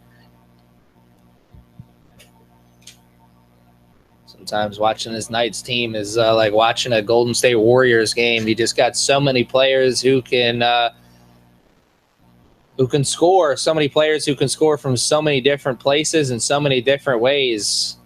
Sometimes watching this Knights team is like watching a Golden State Warriors game. You just got so many players who can score. So many players who can score from so many different places and so many different ways.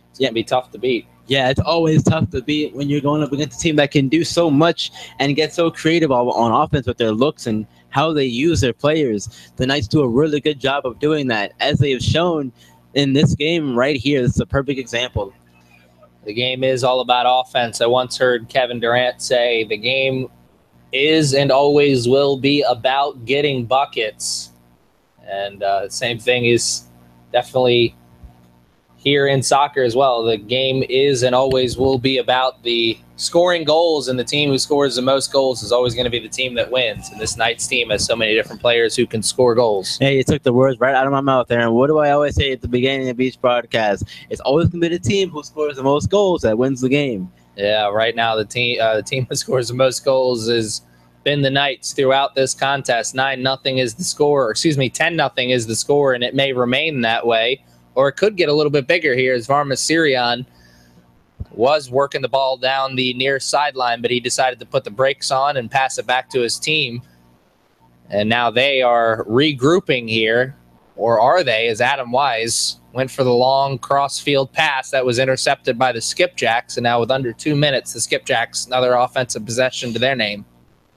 It's going to be tough to beat. Yeah, it's always tough to beat when you're going up against a team that can do so much and get so creative on offense with their looks and how they use their players. The Knights do a really good job of doing that, as they have shown in this game right here. This is a perfect example. The game is all about offense. I once heard Kevin Durant say the game is and always will be about getting buckets. And same thing is definitely here in soccer as well. The game is and always will be about the scoring goals, and the team who scores the most goals is always going to be the team that wins. And this Knights team has so many different players who can score goals. Hey, you took the words right out of my mouth there. And what do I always say at the beginning of each broadcast? It's always going to be the team who scores the most goals that wins the game. Yeah, right now the team that scores the most goals has been the Knights throughout this contest. 9-0 is the score, 10-0 is the score, and it may remain that way. Or it could get a little bit bigger here as Varma Sirian was working the ball down the near sideline, but he decided to put the brakes on and pass it back to his team. And now they are regrouping here, or are they, as Adam Wise went for the long cross-field pass that was intercepted by the Skipjacks, and now with under 2 minutes, the Skipjacks, another offensive possession to their name.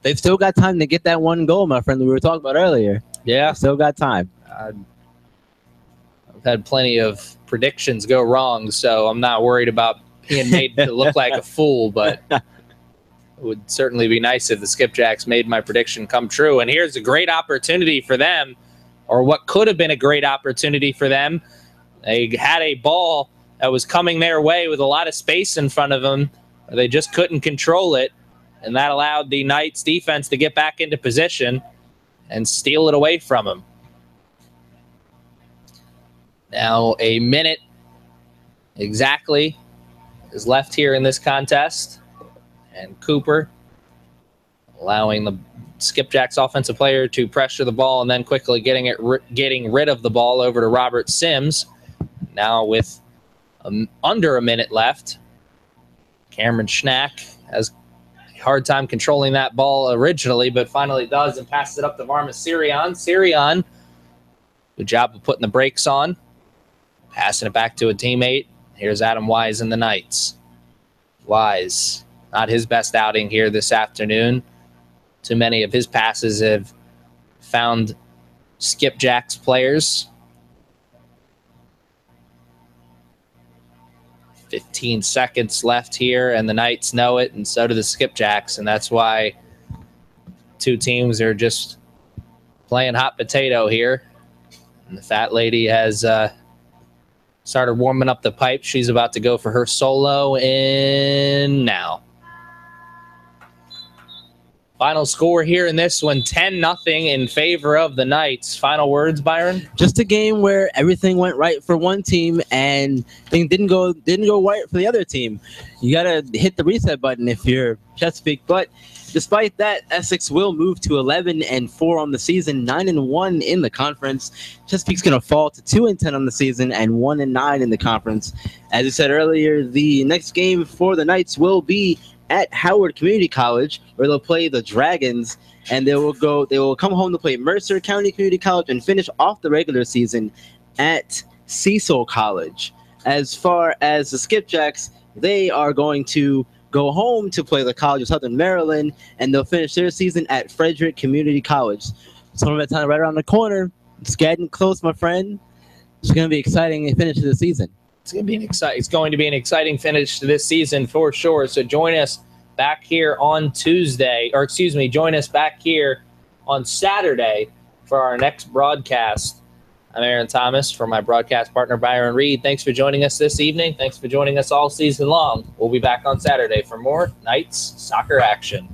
They've still got time to get that one goal, my friend, that we were talking about earlier. Yeah. Still got time. I've had plenty of predictions go wrong, so I'm not worried about being made to look like a fool, but it would certainly be nice if the Skipjacks made my prediction come true. And here's a great opportunity for them, or what could have been a great opportunity for them. They had a ball that was coming their way with a lot of space in front of them. They just couldn't control it, and that allowed the Knights defense to get back into position and steal it away from them. Now a minute exactly is left here in this contest, and Cooper allowing the Skipjacks offensive player to pressure the ball and then quickly getting rid of the ball over to Robert Sims. Now with under a minute left, Cameron Schnack has a hard time controlling that ball originally, but finally does and passes it up to Varma Sirian. Sirian, good job of putting the brakes on. Passing it back to a teammate. Here's Adam Wise and the Knights. Wise, not his best outing here this afternoon. Too many of his passes have found Skipjacks players. 15 seconds left here, and the Knights know it, and so do the Skipjacks, and that's why two teams are just playing hot potato here. And the fat lady has started warming up the pipe. She's about to go for her solo in now. Final score here in this one, 10-0 in favor of the Knights. Final words, Byron? Just a game where everything went right for one team and things didn't go right for the other team. You gotta hit the reset button if you're Chesapeake. But despite that, Essex will move to 11-4 on the season, 9-1 in the conference. Chesapeake's gonna fall to 2-10 on the season and 1-9 in the conference. As you said earlier, the next game for the Knights will be at Howard Community College, where they'll play the Dragons, and they will come home to play Mercer County Community College and finish off the regular season at Cecil College. As far as the Skipjacks, they are going to go home to play the College of Southern Maryland, and they'll finish their season at Frederick Community College. So that time right around the corner. It's getting close, my friend. It's going to be exciting to finish the season. It's going to be an exciting finish to this season for sure. So join us back here on join us back here on Saturday for our next broadcast. I'm Aaron Thomas for my broadcast partner, Byron Reed. Thanks for joining us this evening. Thanks for joining us all season long. We'll be back on Saturday for more Knights soccer action.